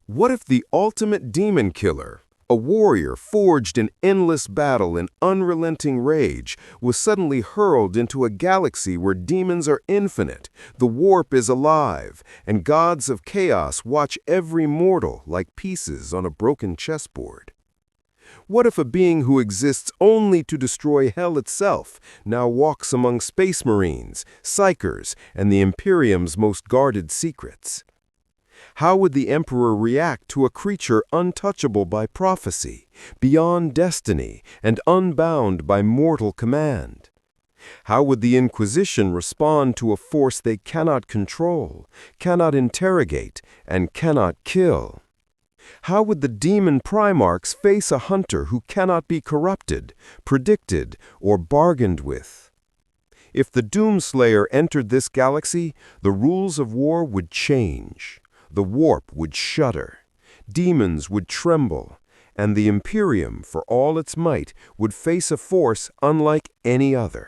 What if the ultimate demon killer, a warrior forged in endless battle and unrelenting rage, was suddenly hurled into a galaxy where demons are infinite, the warp is alive, and gods of chaos watch every mortal like pieces on a broken chessboard? What if a being who exists only to destroy hell itself now walks among space marines, psychers, and the Imperium's most guarded secrets? How would the Emperor react to a creature untouchable by prophecy, beyond destiny, and unbound by mortal command? How would the Inquisition respond to a force they cannot control, cannot interrogate, and cannot kill? How would the demon Primarchs face a hunter who cannot be corrupted, predicted, or bargained with? If the DoomSlayer entered this galaxy, the rules of war would change. The warp would shudder, demons would tremble, and the Imperium, for all its might, would face a force unlike any other.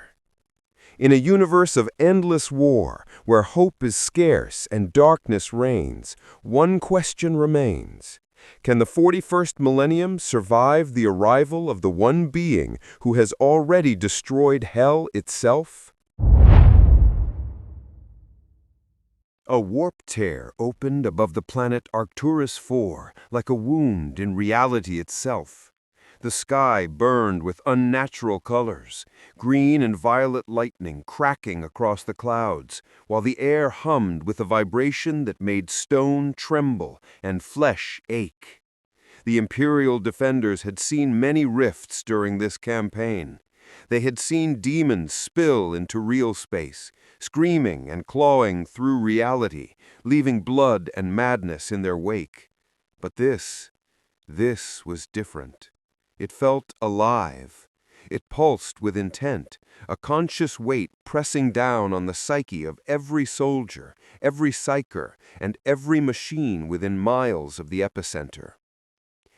In a universe of endless war, where hope is scarce and darkness reigns, one question remains. Can the 41st millennium survive the arrival of the one being who has already destroyed hell itself? A warp tear opened above the planet Arcturus IV, like a wound in reality itself. The sky burned with unnatural colors, green and violet lightning cracking across the clouds, while the air hummed with a vibration that made stone tremble and flesh ache. The Imperial defenders had seen many rifts during this campaign. They had seen demons spill into real space, screaming and clawing through reality, leaving blood and madness in their wake. But this was different. It felt alive. It pulsed with intent, a conscious weight pressing down on the psyche of every soldier, every psyker, and every machine within miles of the epicenter.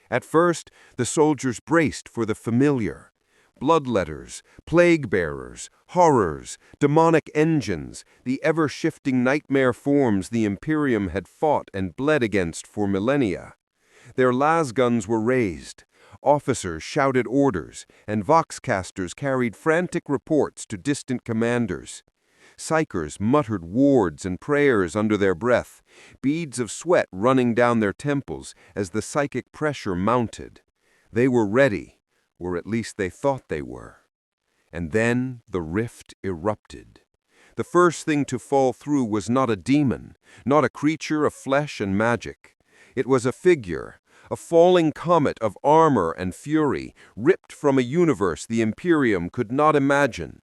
At first, the soldiers braced for the familiar. Bloodletters, plague-bearers, horrors, demonic engines, the ever-shifting nightmare forms the Imperium had fought and bled against for millennia. Their lasguns were raised. Officers shouted orders, and voxcasters carried frantic reports to distant commanders. Psychers muttered wards and prayers under their breath, beads of sweat running down their temples as the psychic pressure mounted. They were ready, or at least they thought they were. And then the rift erupted. The first thing to fall through was not a demon, not a creature of flesh and magic. It was a figure, a falling comet of armor and fury, ripped from a universe the Imperium could not imagine.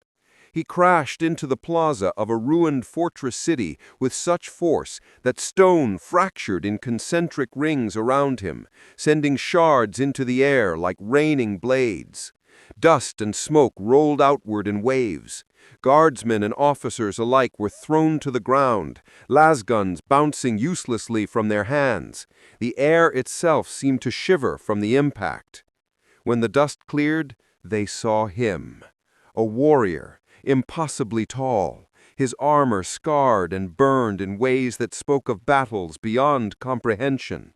He crashed into the plaza of a ruined fortress city with such force that stone fractured in concentric rings around him, sending shards into the air like raining blades. Dust and smoke rolled outward in waves. Guardsmen and officers alike were thrown to the ground, lasguns bouncing uselessly from their hands. The air itself seemed to shiver from the impact. When the dust cleared, they saw him, a warrior, impossibly tall, his armor scarred and burned in ways that spoke of battles beyond comprehension.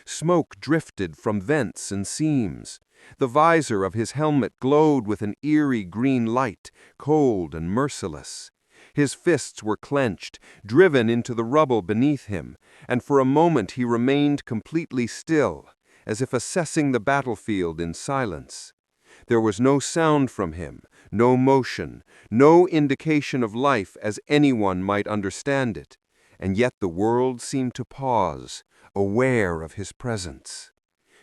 Smoke drifted from vents and seams. The visor of his helmet glowed with an eerie green light, cold and merciless. His fists were clenched, driven into the rubble beneath him, and for a moment he remained completely still, as if assessing the battlefield in silence. There was no sound from him, no motion, no indication of life as anyone might understand it, and yet the world seemed to pause, aware of his presence.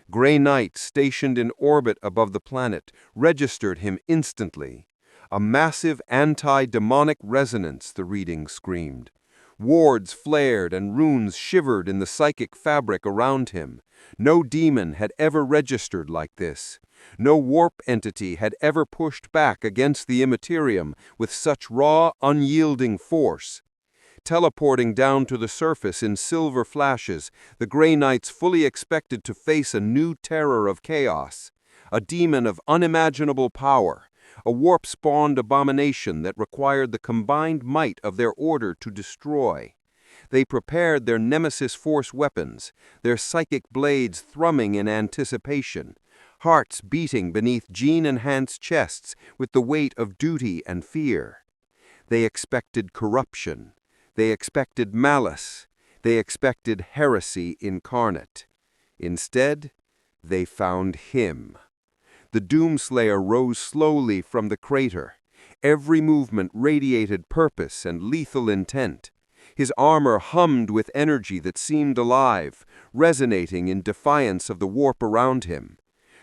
Gray Knight, stationed in orbit above the planet, registered him instantly. A massive anti-demonic resonance, the reading screamed. Wards flared and runes shivered in the psychic fabric around him. No demon had ever registered like this. No warp entity had ever pushed back against the Immaterium with such raw, unyielding force. Teleporting down to the surface in silver flashes, the Grey Knights fully expected to face a new terror of chaos, a demon of unimaginable power, a warp-spawned abomination that required the combined might of their order to destroy. They prepared their Nemesis Force weapons, their psychic blades thrumming in anticipation, hearts beating beneath gene-enhanced chests with the weight of duty and fear. They expected corruption. They expected malice. They expected heresy incarnate. Instead, they found him. The Doomslayer rose slowly from the crater. Every movement radiated purpose and lethal intent. His armor hummed with energy that seemed alive, resonating in defiance of the warp around him.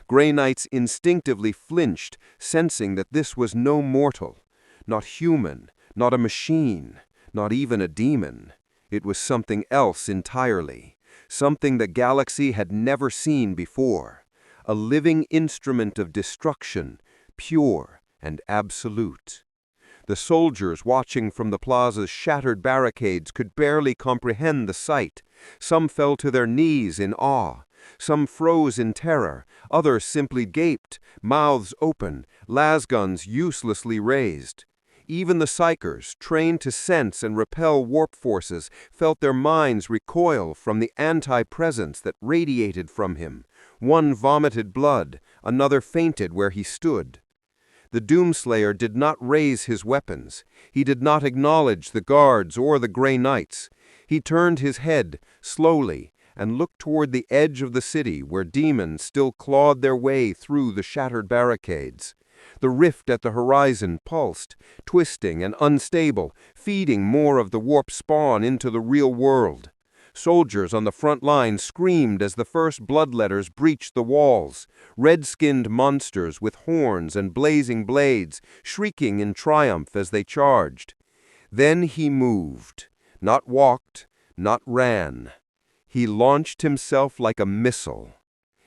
Grey Knights instinctively flinched, sensing that this was no mortal, not human, not a machine, not even a demon. It was something else entirely, something the galaxy had never seen before, a living instrument of destruction, pure and absolute. The soldiers watching from the plaza's shattered barricades could barely comprehend the sight. Some fell to their knees in awe. Some froze in terror. Others simply gaped, mouths open, lasguns uselessly raised. Even the psychers, trained to sense and repel warp forces, felt their minds recoil from the anti-presence that radiated from him. One vomited blood, another fainted where he stood. The Doomslayer did not raise his weapons. He did not acknowledge the guards or the Grey Knights. He turned his head, slowly, and looked toward the edge of the city where demons still clawed their way through the shattered barricades. The rift at the horizon pulsed, twisting and unstable, feeding more of the warp spawn into the real world. Soldiers on the front line screamed as the first bloodletters breached the walls, red-skinned monsters with horns and blazing blades, shrieking in triumph as they charged. Then he moved, not walked, not ran. He launched himself like a missile.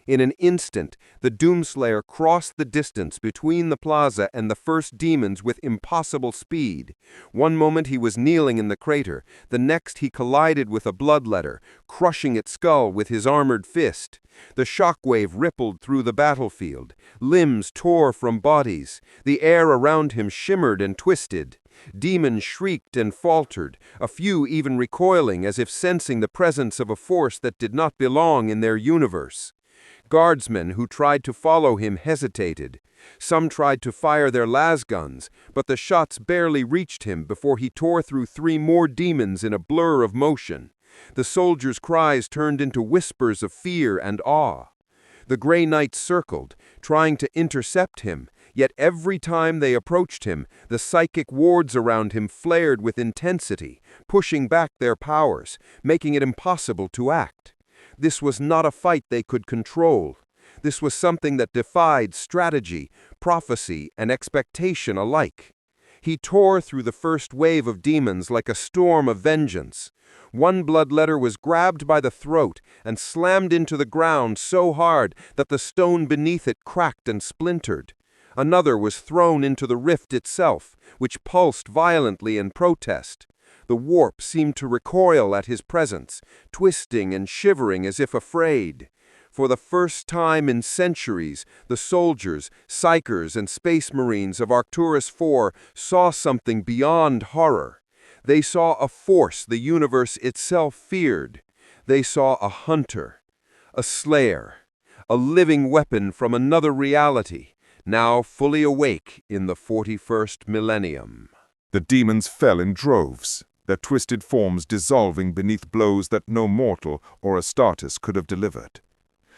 In an instant, the Doomslayer crossed the distance between the plaza and the first demons with impossible speed. One moment he was kneeling in the crater, the next he collided with a bloodletter, crushing its skull with his armored fist. The shockwave rippled through the battlefield. Limbs tore from bodies. The air around him shimmered and twisted. Demons shrieked and faltered, a few even recoiling as if sensing the presence of a force that did not belong in their universe. Guardsmen who tried to follow him hesitated. Some tried to fire their lasguns, but the shots barely reached him before he tore through 3 more demons in a blur of motion. The soldiers' cries turned into whispers of fear and awe. The Grey Knights circled, trying to intercept him, yet every time they approached him, the psychic wards around him flared with intensity, pushing back their powers, making it impossible to act. This was not a fight they could control. This was something that defied strategy, prophecy, and expectation alike. He tore through the first wave of demons like a storm of vengeance. One bloodletter was grabbed by the throat and slammed into the ground so hard that the stone beneath it cracked and splintered. Another was thrown into the rift itself, which pulsed violently in protest. The warp seemed to recoil at his presence, twisting and shivering as if afraid. For the first time in centuries, the soldiers, psychers, and space marines of Arcturus IV saw something beyond horror. They saw a force the universe itself feared. They saw a hunter, a slayer, a living weapon from another reality, now fully awake in the 41st millennium. The demons fell in droves, their twisted forms dissolving beneath blows that no mortal or Astartes could have delivered.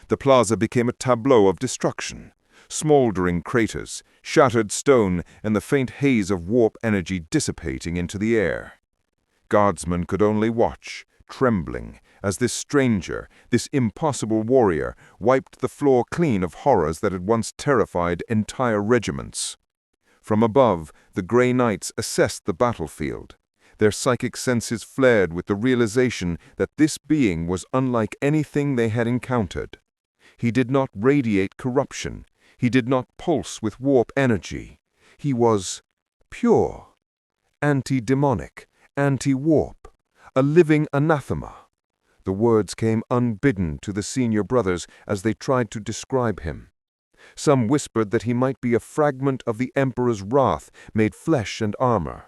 The plaza became a tableau of destruction, smoldering craters, shattered stone, and the faint haze of warp energy dissipating into the air. Guardsmen could only watch, trembling, as this stranger, this impossible warrior, wiped the floor clean of horrors that had once terrified entire regiments. From above, the Grey Knights assessed the battlefield. Their psychic senses flared with the realization that this being was unlike anything they had encountered. He did not radiate corruption. He did not pulse with warp energy. He was pure, anti-demonic, anti-warp, a living anathema. The words came unbidden to the senior brothers as they tried to describe him. Some whispered that he might be a fragment of the Emperor's wrath made flesh and armor.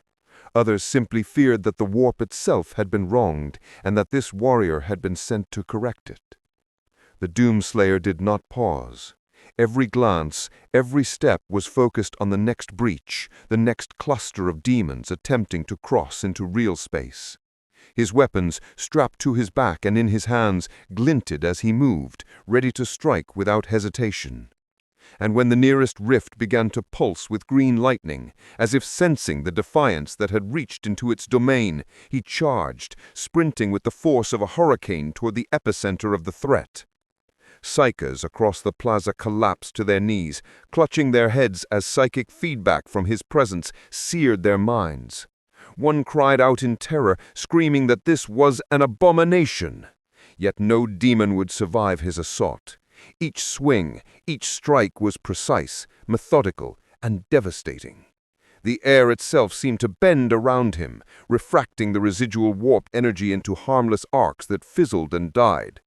Others simply feared that the warp itself had been wronged, and that this warrior had been sent to correct it. The Doomslayer did not pause. Every glance, every step was focused on the next breach, the next cluster of demons attempting to cross into real space. His weapons, strapped to his back and in his hands, glinted as he moved, ready to strike without hesitation. And when the nearest rift began to pulse with green lightning, as if sensing the defiance that had reached into its domain, he charged, sprinting with the force of a hurricane toward the epicenter of the threat. Psychers across the plaza collapsed to their knees, clutching their heads as psychic feedback from his presence seared their minds. One cried out in terror, screaming that this was an abomination. Yet no demon would survive his assault. Each swing, each strike was precise, methodical, and devastating. The air itself seemed to bend around him, refracting the residual warp energy into harmless arcs that fizzled and died.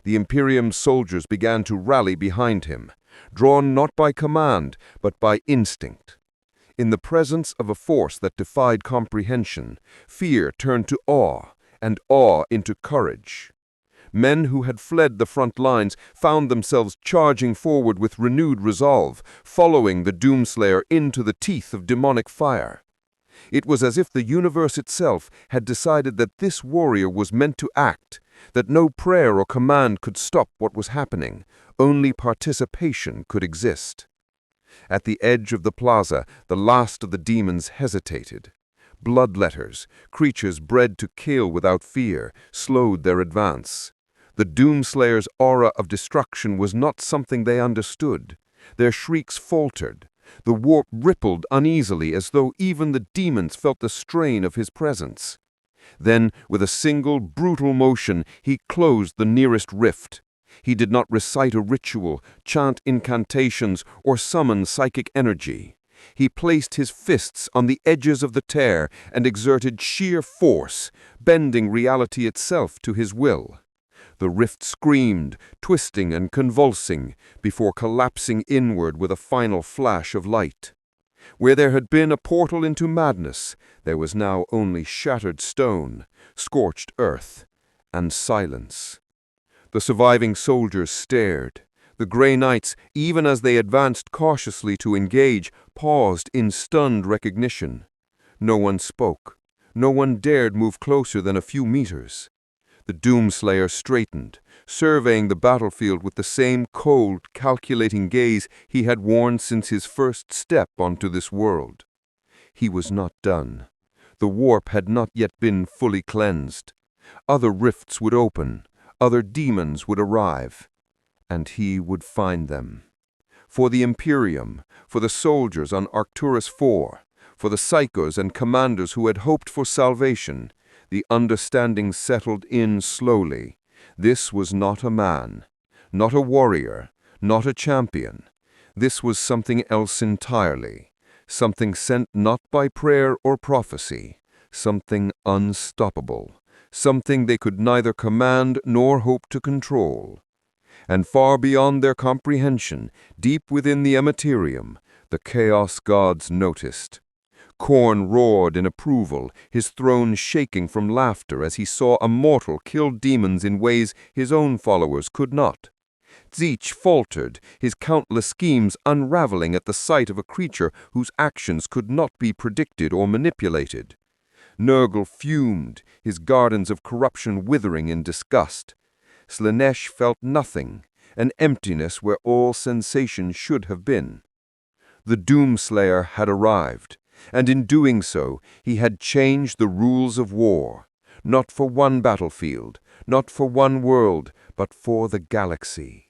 The Imperium soldiers began to rally behind him, drawn not by command, but by instinct. In the presence of a force that defied comprehension, fear turned to awe, and awe into courage. Men who had fled the front lines found themselves charging forward with renewed resolve, following the Doomslayer into the teeth of demonic fire. It was as if the universe itself had decided that this warrior was meant to act, that no prayer or command could stop what was happening, only participation could exist. At the edge of the plaza, the last of the demons hesitated. Bloodletters, creatures bred to kill without fear, slowed their advance. The Doomslayer's aura of destruction was not something they understood. Their shrieks faltered. The warp rippled uneasily as though even the demons felt the strain of his presence. Then, with a single, brutal motion, he closed the nearest rift. He did not recite a ritual, chant incantations, or summon psychic energy. He placed his fists on the edges of the tear and exerted sheer force, bending reality itself to his will. The rift screamed, twisting and convulsing, before collapsing inward with a final flash of light. Where there had been a portal into madness, there was now only shattered stone, scorched earth, and silence. The surviving soldiers stared. The Grey Knights, even as they advanced cautiously to engage, paused in stunned recognition. No one spoke. No one dared move closer than a few meters. The Doomslayer straightened, surveying the battlefield with the same cold, calculating gaze he had worn since his first step onto this world. He was not done. The warp had not yet been fully cleansed. Other rifts would open, other demons would arrive, and he would find them. For the Imperium, for the soldiers on Arcturus IV, for the psychos and commanders who had hoped for salvation, the understanding settled in slowly. This was not a man, not a warrior, not a champion. This was something else entirely, something sent not by prayer or prophecy, something unstoppable, something they could neither command nor hope to control. And far beyond their comprehension, deep within the Imperium, the Chaos gods noticed. Khorne roared in approval, his throne shaking from laughter as he saw a mortal kill demons in ways his own followers could not. Tzeentch faltered, his countless schemes unraveling at the sight of a creature whose actions could not be predicted or manipulated. Nurgle fumed, his gardens of corruption withering in disgust. Slaanesh felt nothing, an emptiness where all sensation should have been. The Doomslayer had arrived, and in doing so, he had changed the rules of war, not for one battlefield, not for one world, but for the galaxy.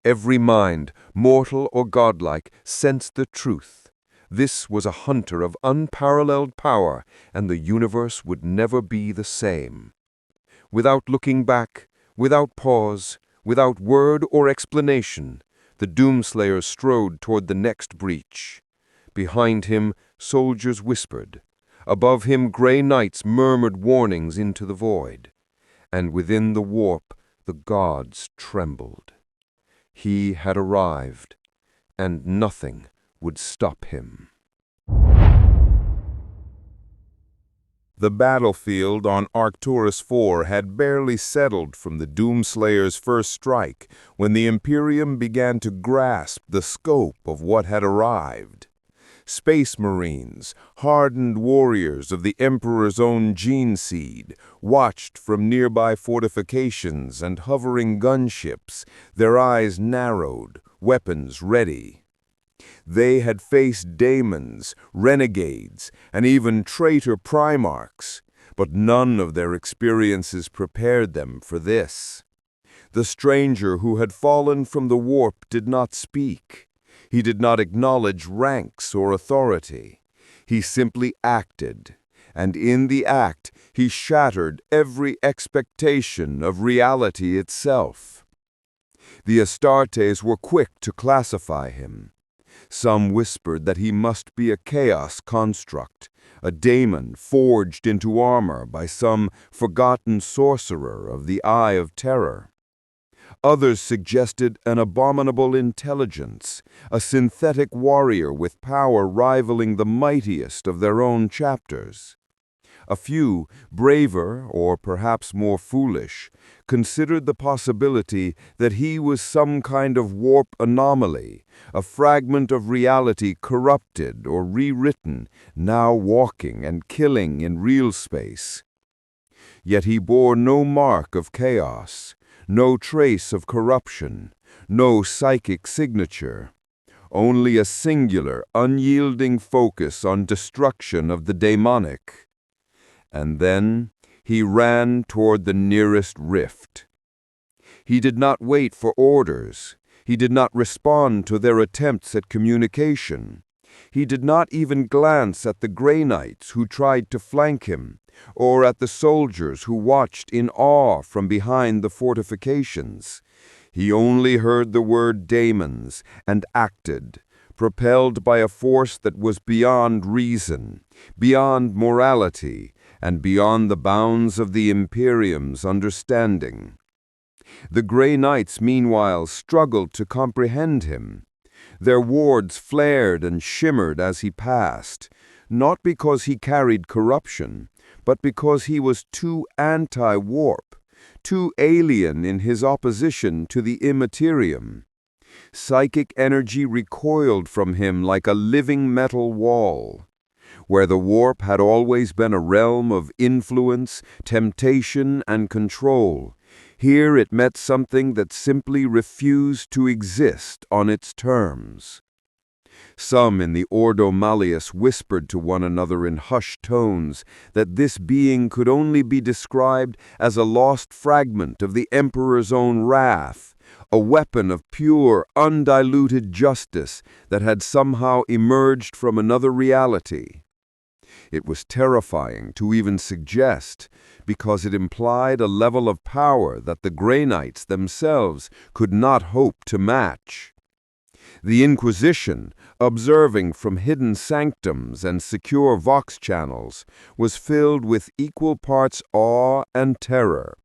Every mind, mortal or godlike, sensed the truth. This was a hunter of unparalleled power, and the universe would never be the same. Without looking back, without pause, without word or explanation, the Doomslayer strode toward the next breach. Behind him, soldiers whispered. Above him, Grey Knights murmured warnings into the void. And within the warp, the gods trembled. He had arrived, and nothing would stop him. The battlefield on Arcturus IV had barely settled from the Doomslayer's first strike when the Imperium began to grasp the scope of what had arrived. Space Marines, hardened warriors of the Emperor's own gene seed, watched from nearby fortifications and hovering gunships, their eyes narrowed, weapons ready. They had faced Daemons, renegades, and even traitor Primarchs, but none of their experiences prepared them for this. The stranger who had fallen from the warp did not speak. He did not acknowledge ranks or authority. He simply acted, and in the act he shattered every expectation of reality itself. The Astartes were quick to classify him. Some whispered that he must be a chaos construct, a daemon forged into armor by some forgotten sorcerer of the Eye of Terror. Others suggested an abominable intelligence, a synthetic warrior with power rivaling the mightiest of their own chapters. A few, braver or perhaps more foolish, considered the possibility that he was some kind of warp anomaly, a fragment of reality corrupted or rewritten, now walking and killing in real space. Yet he bore no mark of chaos, no trace of corruption, no psychic signature, only a singular, unyielding focus on destruction of the demonic. And then he ran toward the nearest rift. He did not wait for orders. He did not respond to their attempts at communication. He did not even glance at the Grey Knights who tried to flank him, or at the soldiers who watched in awe from behind the fortifications. He only heard the word Daemons and acted, propelled by a force that was beyond reason, beyond morality, and beyond the bounds of the Imperium's understanding. The Grey Knights, meanwhile, struggled to comprehend him. Their wards flared and shimmered as he passed, not because he carried corruption, but because he was too anti-warp, too alien in his opposition to the immaterium. Psychic energy recoiled from him like a living metal wall. Where the warp had always been a realm of influence, temptation, and control, here it met something that simply refused to exist on its terms. Some in the Ordo Malleus whispered to one another in hushed tones that this being could only be described as a lost fragment of the Emperor's own wrath, a weapon of pure, undiluted justice that had somehow emerged from another reality. It was terrifying to even suggest, because it implied a level of power that the Grey Knights themselves could not hope to match. The Inquisition, observing from hidden sanctums and secure vox channels, was filled with equal parts awe and terror.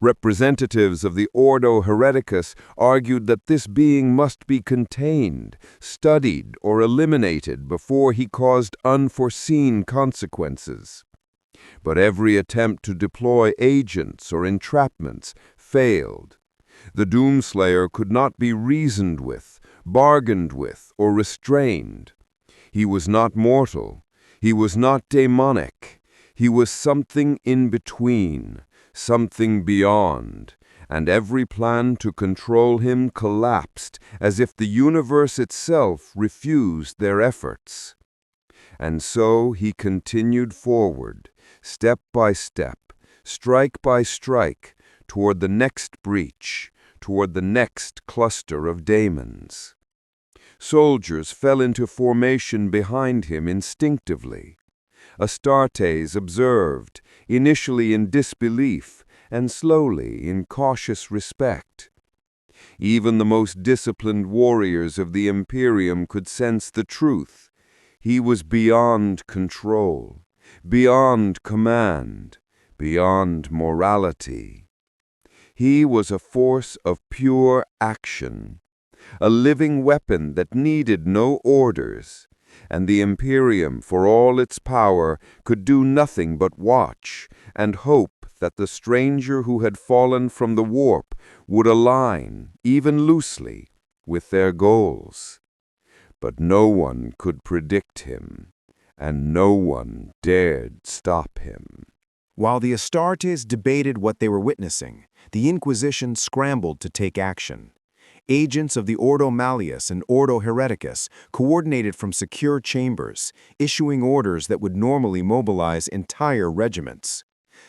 Representatives of the Ordo Hereticus argued that this being must be contained, studied, or eliminated before he caused unforeseen consequences. But every attempt to deploy agents or entrapments failed. The Doomslayer could not be reasoned with, bargained with, or restrained. He was not mortal. He was not demonic. He was something in between, something beyond, and every plan to control him collapsed as if the universe itself refused their efforts. And so he continued forward, step by step, strike by strike, toward the next breach, toward the next cluster of Daemons. Soldiers fell into formation behind him instinctively. Astartes observed, initially in disbelief and slowly in cautious respect. Even the most disciplined warriors of the Imperium could sense the truth. He was beyond control, beyond command, beyond morality. He was a force of pure action, a living weapon that needed no orders, and the Imperium, for all its power, could do nothing but watch and hope that the stranger who had fallen from the warp would align, even loosely, with their goals. But no one could predict him, and no one dared stop him. While the Astartes debated what they were witnessing, the Inquisition scrambled to take action. Agents of the Ordo Malleus and Ordo Hereticus coordinated from secure chambers, issuing orders that would normally mobilize entire regiments.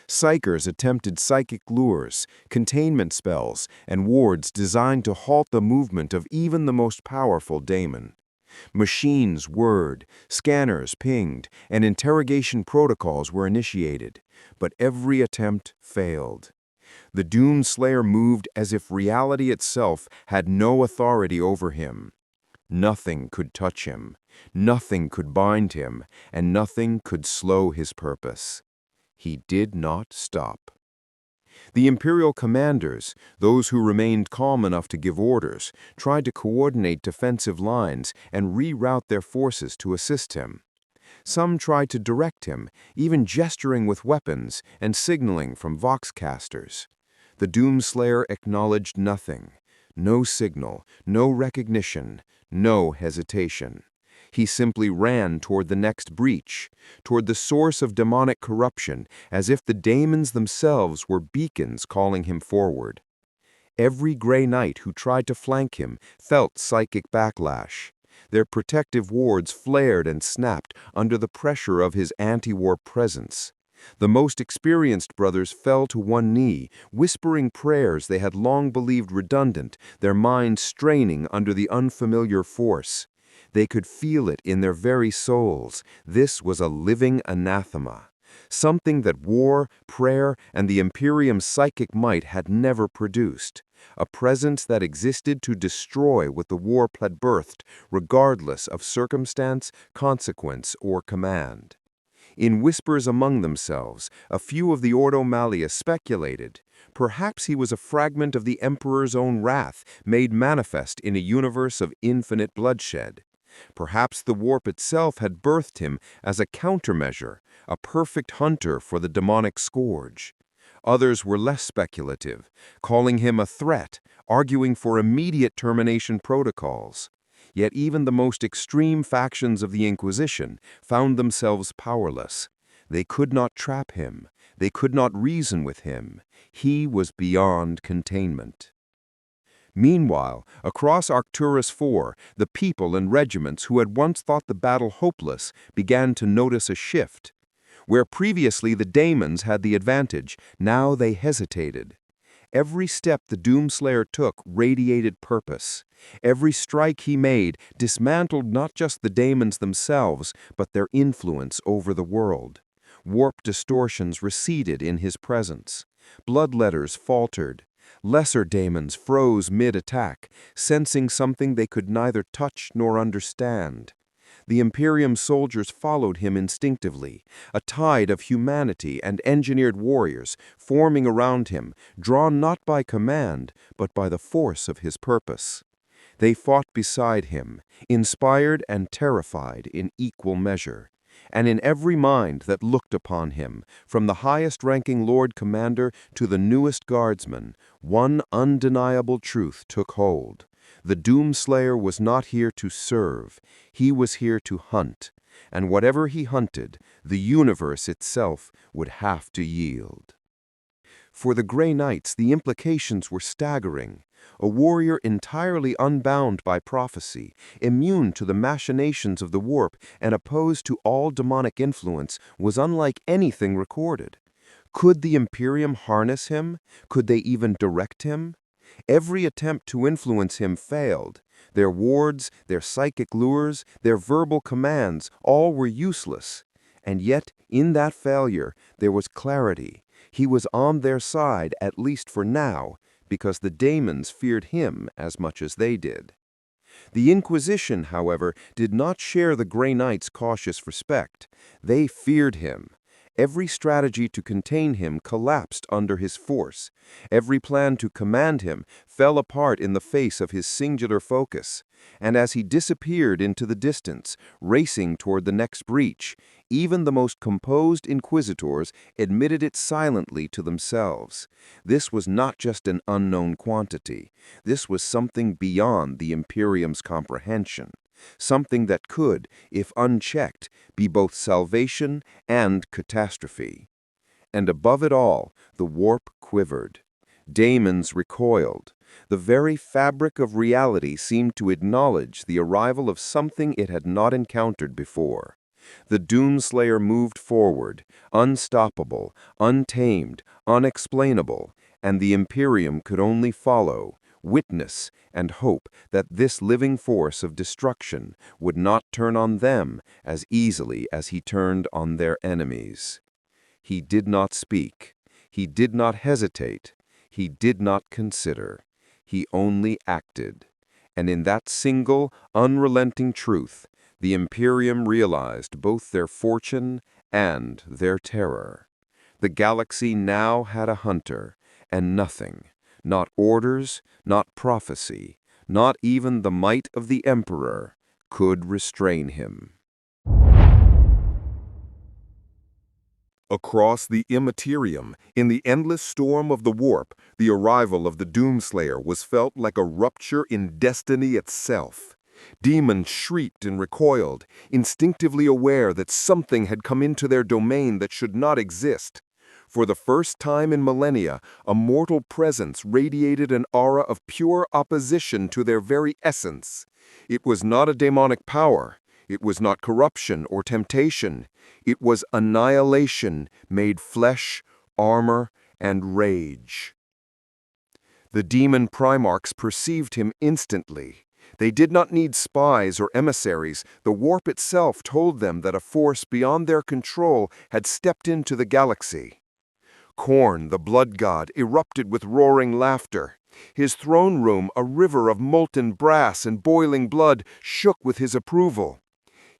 Psychers attempted psychic lures, containment spells, and wards designed to halt the movement of even the most powerful daemon. Machines whirred, scanners pinged, and interrogation protocols were initiated, but every attempt failed. The DoomSlayer moved as if reality itself had no authority over him. Nothing could touch him, nothing could bind him, and nothing could slow his purpose. He did not stop. The Imperial commanders, those who remained calm enough to give orders, tried to coordinate defensive lines and reroute their forces to assist him. Some tried to direct him, even gesturing with weapons and signaling from voxcasters. The DoomSlayer acknowledged nothing. No signal, no recognition, no hesitation. He simply ran toward the next breach, toward the source of demonic corruption, as if the Daemons themselves were beacons calling him forward. Every Grey Knight who tried to flank him felt psychic backlash. Their protective wards flared and snapped under the pressure of his anti-war presence. The most experienced brothers fell to one knee, whispering prayers they had long believed redundant, their minds straining under the unfamiliar force. They could feel it in their very souls. This was a living anathema, something that war, prayer, and the Imperium's psychic might had never produced, a presence that existed to destroy what the war had birthed, regardless of circumstance, consequence, or command. In whispers among themselves, a few of the Ordo Malleus speculated. Perhaps he was a fragment of the Emperor's own wrath, made manifest in a universe of infinite bloodshed. Perhaps the warp itself had birthed him as a countermeasure, a perfect hunter for the demonic scourge. Others were less speculative, calling him a threat, arguing for immediate termination protocols. Yet even the most extreme factions of the Inquisition found themselves powerless. They could not trap him. They could not reason with him. He was beyond containment. Meanwhile, across Arcturus IV, the people and regiments who had once thought the battle hopeless began to notice a shift. Where previously the Daemons had the advantage, now they hesitated. Every step the DoomSlayer took radiated purpose. Every strike he made dismantled not just the Daemons themselves, but their influence over the world. Warp distortions receded in his presence. Bloodletters faltered. Lesser Daemons froze mid-attack, sensing something they could neither touch nor understand. The Imperium soldiers followed him instinctively, a tide of humanity and engineered warriors forming around him, drawn not by command, but by the force of his purpose. They fought beside him, inspired and terrified in equal measure. And in every mind that looked upon him, from the highest-ranking Lord Commander to the newest guardsman, one undeniable truth took hold. The DoomSlayer was not here to serve, he was here to hunt, and whatever he hunted, the universe itself would have to yield. For the Grey Knights, the implications were staggering. A warrior entirely unbound by prophecy, immune to the machinations of the warp, and opposed to all demonic influence, was unlike anything recorded. Could the Imperium harness him? Could they even direct him? Every attempt to influence him failed. Their wards, their psychic lures, their verbal commands, all were useless. And yet, in that failure, there was clarity. He was on their side, at least for now, because the Daemons feared him as much as they did. The Inquisition, however, did not share the Grey Knights' cautious respect. They feared him. Every strategy to contain him collapsed under his force. Every plan to command him fell apart in the face of his singular focus. And as he disappeared into the distance, racing toward the next breach, even the most composed inquisitors admitted it silently to themselves. This was not just an unknown quantity. This was something beyond the Imperium's comprehension. Something that could, if unchecked, be both salvation and catastrophe. And above it all, the warp quivered. Daemons recoiled. The very fabric of reality seemed to acknowledge the arrival of something it had not encountered before. The DoomSlayer moved forward, unstoppable, untamed, unexplainable, and the Imperium could only follow, witness, and hope that this living force of destruction would not turn on them as easily as he turned on their enemies. He did not speak. He did not hesitate. He did not consider. He only acted. And in that single, unrelenting truth, the Imperium realized both their fortune and their terror. The galaxy now had a hunter, and nothing, not orders, not prophecy, not even the might of the Emperor, could restrain him. Across the Imperium, in the endless storm of the warp, the arrival of the DoomSlayer was felt like a rupture in destiny itself. Demons shrieked and recoiled, instinctively aware that something had come into their domain that should not exist. For the first time in millennia, a mortal presence radiated an aura of pure opposition to their very essence. It was not a demonic power. It was not corruption or temptation. It was annihilation made flesh, armor, and rage. The demon Primarchs perceived him instantly. They did not need spies or emissaries. The warp itself told them that a force beyond their control had stepped into the galaxy. Khorne, the blood god, erupted with roaring laughter. His throne room, a river of molten brass and boiling blood, shook with his approval.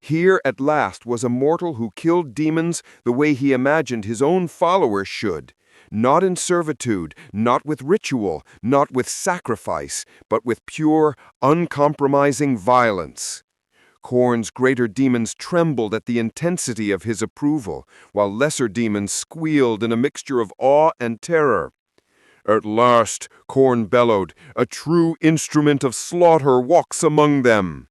Here at last was a mortal who killed demons the way he imagined his own followers should. Not in servitude, not with ritual, not with sacrifice, but with pure, uncompromising violence. Khorne's greater demons trembled at the intensity of his approval, while lesser demons squealed in a mixture of awe and terror. "At last," Khorne bellowed, "a true instrument of slaughter walks among them."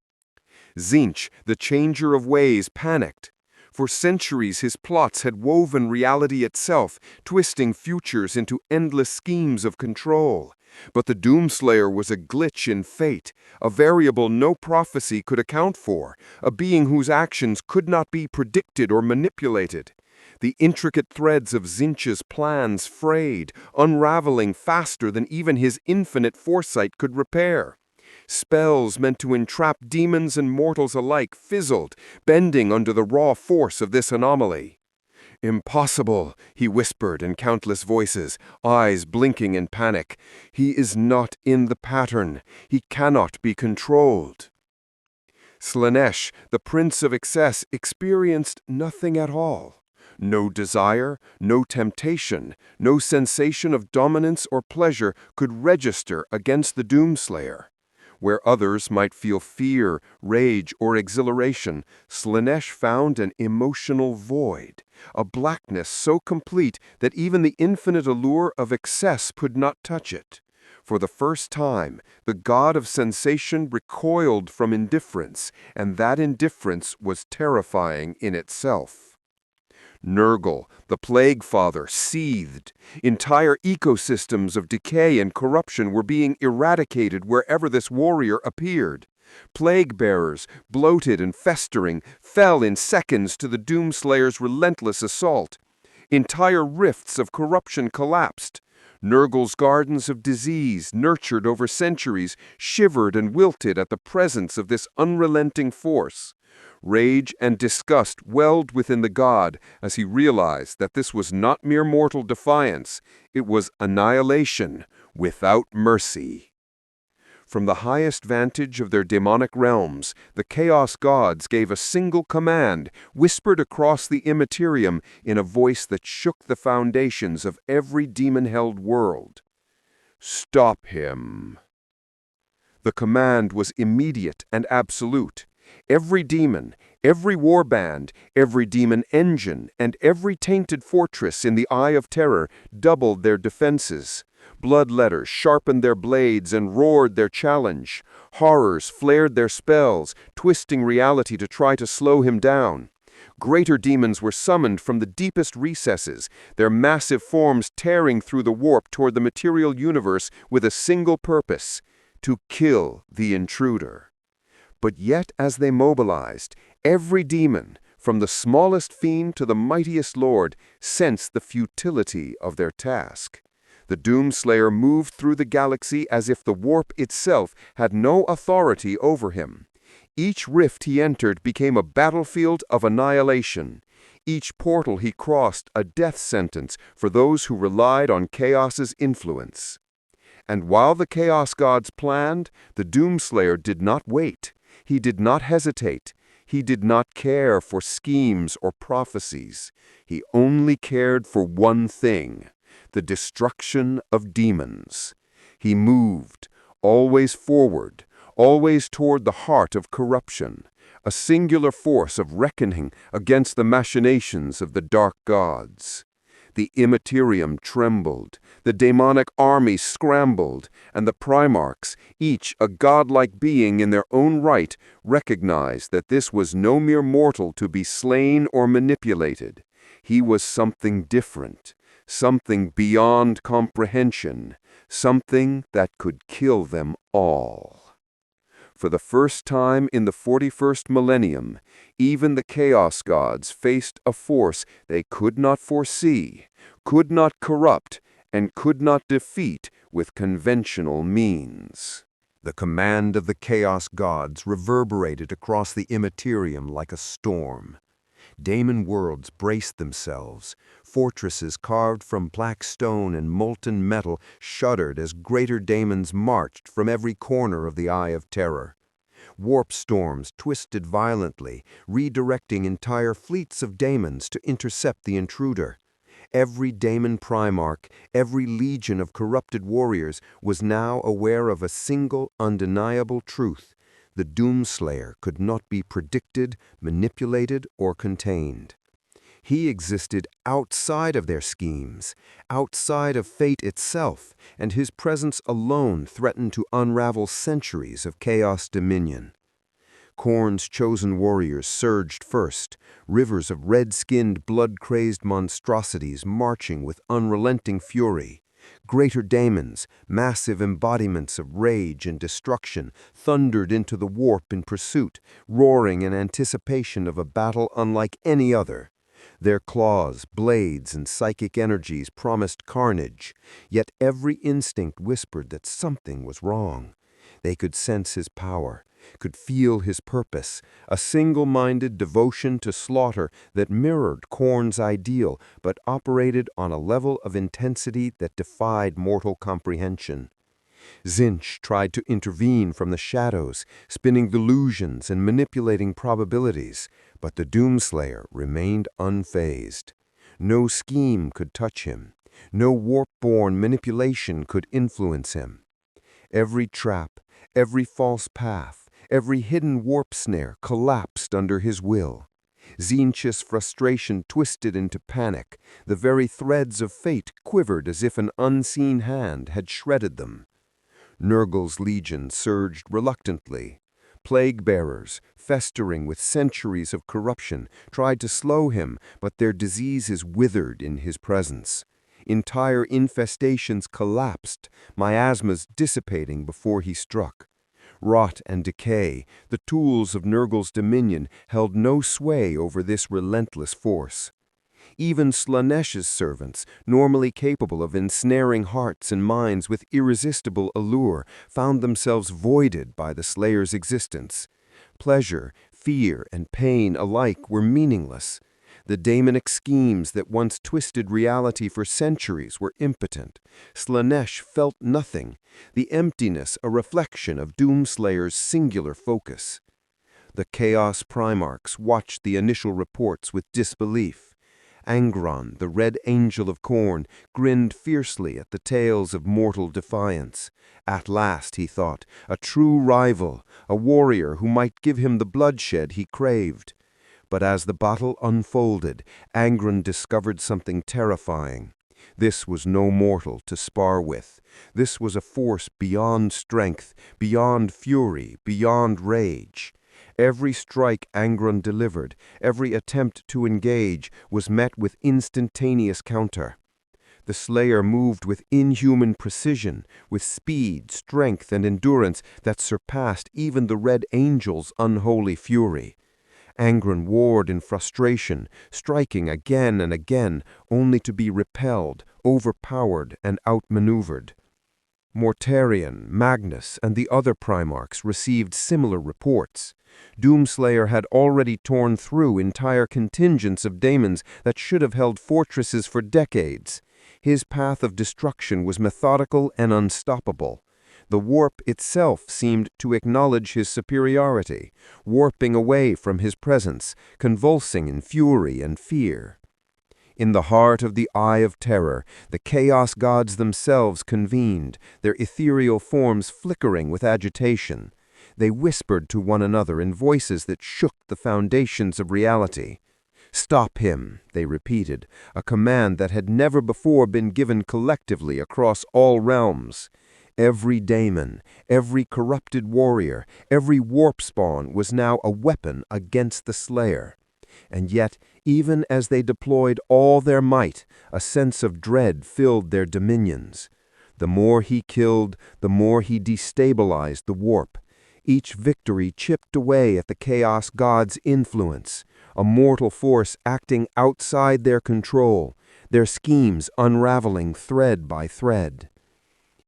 Tzeentch, the changer of ways, panicked. For centuries his plots had woven reality itself, twisting futures into endless schemes of control. But the DoomSlayer was a glitch in fate, a variable no prophecy could account for, a being whose actions could not be predicted or manipulated. The intricate threads of Tzeentch's plans frayed, unraveling faster than even his infinite foresight could repair. Spells meant to entrap demons and mortals alike fizzled, bending under the raw force of this anomaly. "Impossible," he whispered in countless voices, eyes blinking in panic. "He is not in the pattern. He cannot be controlled." Slaanesh, the Prince of Excess, experienced nothing at all. No desire, no temptation, no sensation of dominance or pleasure could register against the DoomSlayer. Where others might feel fear, rage, or exhilaration, Slaanesh found an emotional void, a blackness so complete that even the infinite allure of excess could not touch it. For the first time, the god of sensation recoiled from indifference, and that indifference was terrifying in itself. Nurgle, the Plague Father, seethed. Entire ecosystems of decay and corruption were being eradicated wherever this warrior appeared. Plague-bearers, bloated and festering, fell in seconds to the DoomSlayer's relentless assault. Entire rifts of corruption collapsed. Nurgle's gardens of disease, nurtured over centuries, shivered and wilted at the presence of this unrelenting force. Rage and disgust welled within the god as he realized that this was not mere mortal defiance, it was annihilation without mercy. From the highest vantage of their demonic realms, the Chaos Gods gave a single command, whispered across the Imperium in a voice that shook the foundations of every demon-held world. "Stop him." The command was immediate and absolute. Every demon, every warband, every demon engine, and every tainted fortress in the Eye of Terror doubled their defenses. Bloodletters sharpened their blades and roared their challenge. Horrors flared their spells, twisting reality to try to slow him down. Greater demons were summoned from the deepest recesses, their massive forms tearing through the warp toward the material universe with a single purpose: to kill the intruder. But yet as they mobilized, every demon, from the smallest fiend to the mightiest lord, sensed the futility of their task. The DoomSlayer moved through the galaxy as if the warp itself had no authority over him. Each rift he entered became a battlefield of annihilation. Each portal he crossed a death sentence for those who relied on Chaos's influence. And while the Chaos Gods planned, the DoomSlayer did not wait. He did not hesitate. He did not care for schemes or prophecies. He only cared for one thing: the destruction of demons. He moved, always forward, always toward the heart of corruption, a singular force of reckoning against the machinations of the dark gods. The Imperium trembled, the demonic army scrambled, and the Primarchs, each a godlike being in their own right, recognized that this was no mere mortal to be slain or manipulated. He was something different, something beyond comprehension, something that could kill them all. For the first time in the 41st millennium, even the Chaos Gods faced a force they could not foresee, could not corrupt, and could not defeat with conventional means. The command of the Chaos Gods reverberated across the Imperium like a storm. Daemon worlds braced themselves. Fortresses carved from black stone and molten metal shuddered as greater daemons marched from every corner of the Eye of Terror. Warp storms twisted violently, redirecting entire fleets of daemons to intercept the intruder. Every daemon Primarch, every legion of corrupted warriors was now aware of a single, undeniable truth: the DoomSlayer could not be predicted, manipulated, or contained. He existed outside of their schemes, outside of fate itself, and his presence alone threatened to unravel centuries of chaos dominion. Khorne's chosen warriors surged first, rivers of red-skinned, blood-crazed monstrosities marching with unrelenting fury. Greater daemons, massive embodiments of rage and destruction, thundered into the warp in pursuit, roaring in anticipation of a battle unlike any other. Their claws, blades, and psychic energies promised carnage, yet every instinct whispered that something was wrong. They could sense his power, could feel his purpose, a single-minded devotion to slaughter that mirrored Khorne's ideal but operated on a level of intensity that defied mortal comprehension. Tzeentch tried to intervene from the shadows, spinning delusions and manipulating probabilities, but the DoomSlayer remained unfazed. No scheme could touch him. No warp-born manipulation could influence him. Every trap, every false path, every hidden warp snare collapsed under his will. Tzeentch's frustration twisted into panic. The very threads of fate quivered as if an unseen hand had shredded them. Nurgle's legion surged reluctantly. Plague-bearers, festering with centuries of corruption, tried to slow him, but their diseases withered in his presence. Entire infestations collapsed, miasmas dissipating before he struck. Rot and decay, the tools of Nurgle's dominion, held no sway over this relentless force. Even Slaaneish's servants, normally capable of ensnaring hearts and minds with irresistible allure, found themselves voided by the Slayer's existence. Pleasure, fear, and pain alike were meaningless. The demonic schemes that once twisted reality for centuries were impotent. Slaanesh felt nothing, the emptiness a reflection of Doomslayer's singular focus. The Chaos Primarchs watched the initial reports with disbelief. Angron, the Red Angel of Khorne, grinned fiercely at the tales of mortal defiance. At last, he thought, a true rival, a warrior who might give him the bloodshed he craved. But as the battle unfolded, Angron discovered something terrifying. This was no mortal to spar with. This was a force beyond strength, beyond fury, beyond rage. Every strike Angron delivered, every attempt to engage, was met with instantaneous counter. The Slayer moved with inhuman precision, with speed, strength, and endurance that surpassed even the Red Angel's unholy fury. Angron warred in frustration, striking again and again, only to be repelled, overpowered, and outmaneuvered. Mortarion, Magnus, and the other Primarchs received similar reports. Doomslayer had already torn through entire contingents of Daemons that should have held fortresses for decades. His path of destruction was methodical and unstoppable. The warp itself seemed to acknowledge his superiority, warping away from his presence, convulsing in fury and fear. In the heart of the Eye of Terror, the Chaos Gods themselves convened, their ethereal forms flickering with agitation. They whispered to one another in voices that shook the foundations of reality. "Stop him," they repeated, a command that had never before been given collectively across all realms. Every daemon, every corrupted warrior, every warp spawn was now a weapon against the Slayer. And yet, even as they deployed all their might, a sense of dread filled their dominions. The more he killed, the more he destabilized the warp. Each victory chipped away at the Chaos God's influence, a mortal force acting outside their control, their schemes unraveling thread by thread.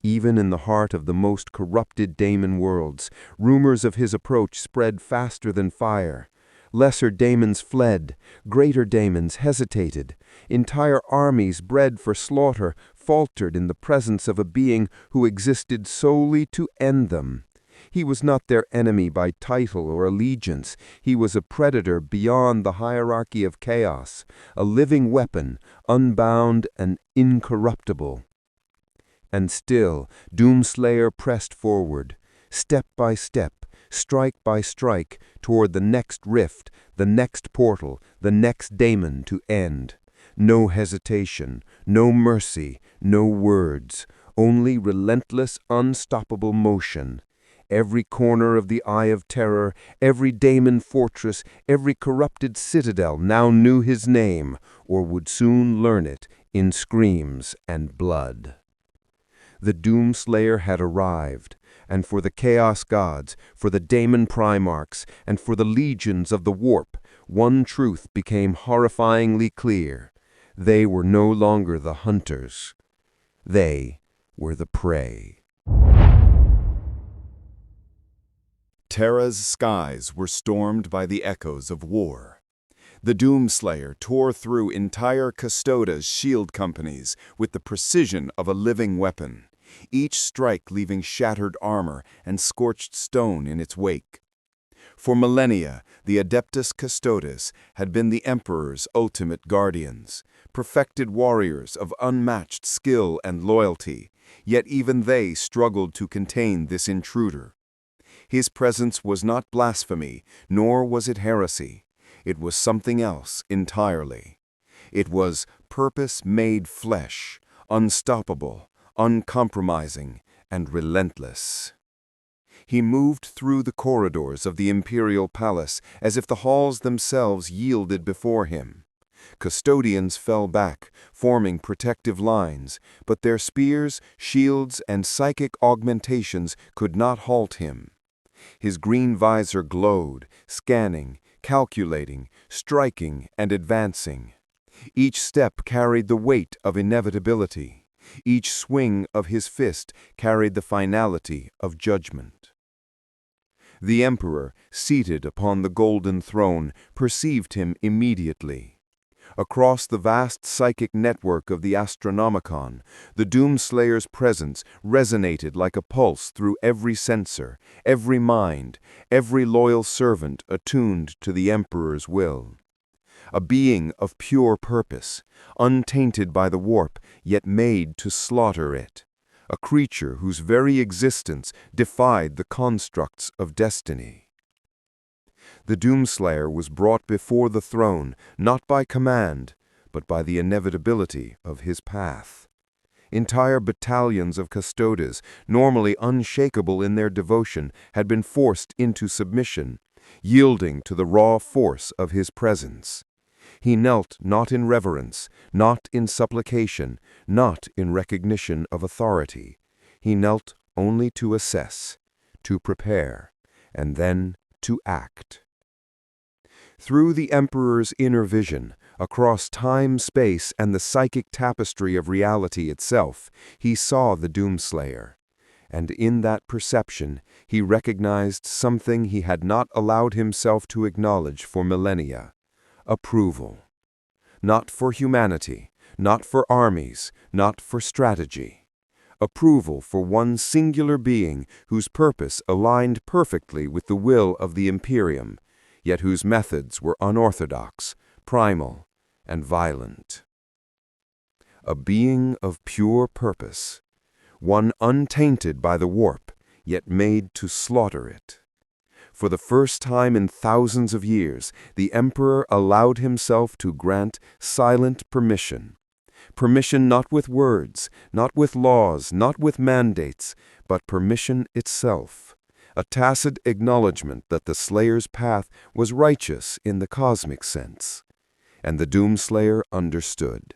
Even in the heart of the most corrupted daemon worlds, rumors of his approach spread faster than fire. Lesser daemons fled, greater daemons hesitated. Entire armies bred for slaughter faltered in the presence of a being who existed solely to end them. He was not their enemy by title or allegiance. He was a predator beyond the hierarchy of chaos, a living weapon, unbound and incorruptible. And still, Doomslayer pressed forward, step by step, strike by strike, toward the next rift, the next portal, the next daemon to end. No hesitation, no mercy, no words, only relentless, unstoppable motion. Every corner of the Eye of Terror, every daemon fortress, every corrupted citadel now knew his name, or would soon learn it in screams and blood. The Doomslayer had arrived, and for the Chaos Gods, for the Daemon Primarchs, and for the legions of the Warp, one truth became horrifyingly clear. They were no longer the hunters. They were the prey. Terra's skies were stormed by the echoes of war. The Doomslayer tore through entire Custoda's shield companies with the precision of a living weapon, each strike leaving shattered armor and scorched stone in its wake. For millennia, the Adeptus Custodes had been the Emperor's ultimate guardians, perfected warriors of unmatched skill and loyalty, yet even they struggled to contain this intruder. His presence was not blasphemy, nor was it heresy. It was something else entirely. It was purpose made flesh, unstoppable, uncompromising, and relentless. He moved through the corridors of the imperial palace as if the halls themselves yielded before him. Custodians fell back, forming protective lines, but their spears, shields, and psychic augmentations could not halt him. His green visor glowed, scanning, calculating, striking, and advancing. Each step carried the weight of inevitability. Each swing of his fist carried the finality of judgment. The Emperor, seated upon the golden throne, perceived him immediately. Across the vast psychic network of the Astronomicon, the Doomslayer's presence resonated like a pulse through every sensor, every mind, every loyal servant attuned to the Emperor's will. A being of pure purpose, untainted by the warp, yet made to slaughter it. A creature whose very existence defied the constructs of destiny. The Doomslayer was brought before the throne not by command, but by the inevitability of his path. Entire battalions of custodes, normally unshakable in their devotion, had been forced into submission, yielding to the raw force of his presence. He knelt not in reverence, not in supplication, not in recognition of authority. He knelt only to assess, to prepare, and then to act. Through the Emperor's inner vision, across time, space, and the psychic tapestry of reality itself, he saw the Doomslayer. And in that perception, he recognized something he had not allowed himself to acknowledge for millennia: approval. Not for humanity, not for armies, not for strategy. Approval for one singular being whose purpose aligned perfectly with the will of the Imperium, yet whose methods were unorthodox, primal, and violent. A being of pure purpose, one untainted by the warp, yet made to slaughter it. For the first time in thousands of years, the Emperor allowed himself to grant silent permission. Permission not with words, not with laws, not with mandates, but permission itself. A tacit acknowledgement that the Slayer's path was righteous in the cosmic sense. And the Doomslayer understood.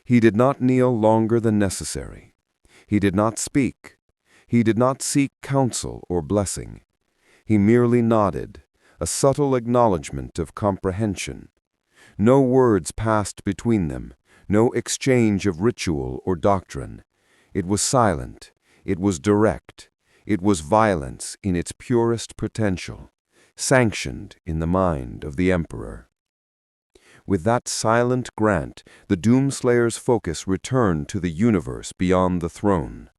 He did not kneel longer than necessary. He did not speak. He did not seek counsel or blessing. He merely nodded, a subtle acknowledgement of comprehension. No words passed between them, no exchange of ritual or doctrine. It was silent, it was direct, it was violence in its purest potential, sanctioned in the mind of the Emperor. With that silent grant, the Doomslayer's focus returned to the universe beyond the throne.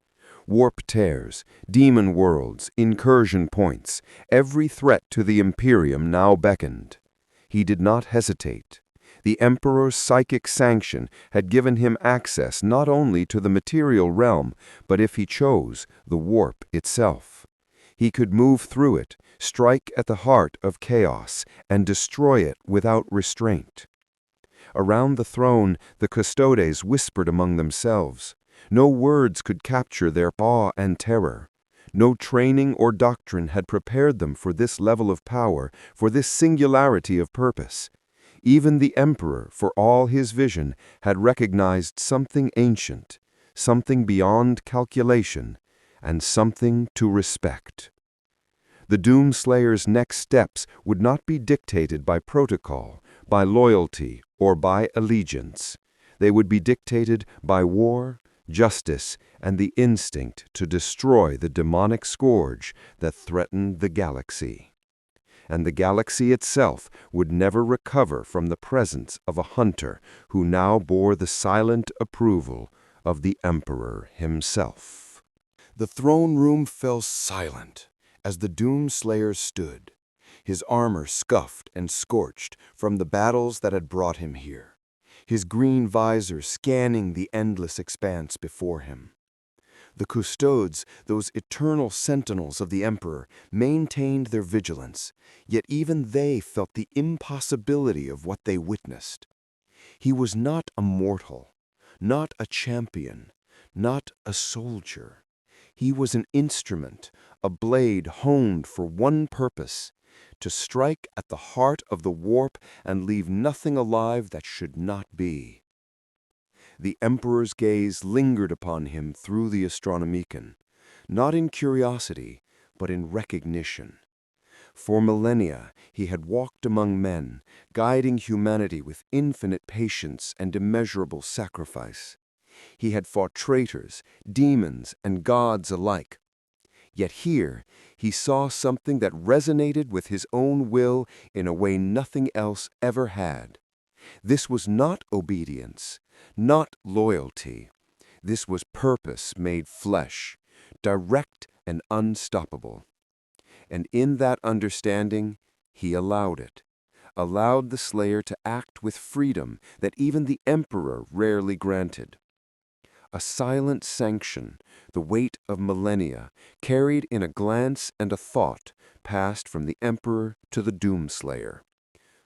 Warp tears, demon worlds, incursion points, every threat to the Imperium now beckoned. He did not hesitate. The Emperor's psychic sanction had given him access not only to the material realm, but if he chose, the warp itself. He could move through it, strike at the heart of chaos, and destroy it without restraint. Around the throne, the custodes whispered among themselves. No words could capture their awe and terror. No training or doctrine had prepared them for this level of power, for this singularity of purpose. Even the Emperor, for all his vision, had recognized something ancient, something beyond calculation, and something to respect. The Doomslayer's next steps would not be dictated by protocol, by loyalty, or by allegiance. They would be dictated by war, justice, and the instinct to destroy the demonic scourge that threatened the galaxy. And the galaxy itself would never recover from the presence of a hunter who now bore the silent approval of the Emperor himself. The throne room fell silent as the Doomslayer stood, his armor scuffed and scorched from the battles that had brought him here, his green visor scanning the endless expanse before him. The custodes, those eternal sentinels of the Emperor, maintained their vigilance, yet even they felt the impossibility of what they witnessed. He was not a mortal, not a champion, not a soldier. He was an instrument, a blade honed for one purpose: to strike at the heart of the warp and leave nothing alive that should not be. The Emperor's gaze lingered upon him through the Astronomicon, not in curiosity, but in recognition. For millennia he had walked among men, guiding humanity with infinite patience and immeasurable sacrifice. He had fought traitors, demons, and gods alike. Yet here he saw something that resonated with his own will in a way nothing else ever had. This was not obedience, not loyalty. This was purpose made flesh, direct and unstoppable. And in that understanding, he allowed it, allowed the Slayer to act with freedom that even the Emperor rarely granted. A silent sanction, the weight of millennia, carried in a glance and a thought, passed from the Emperor to the DoomSlayer.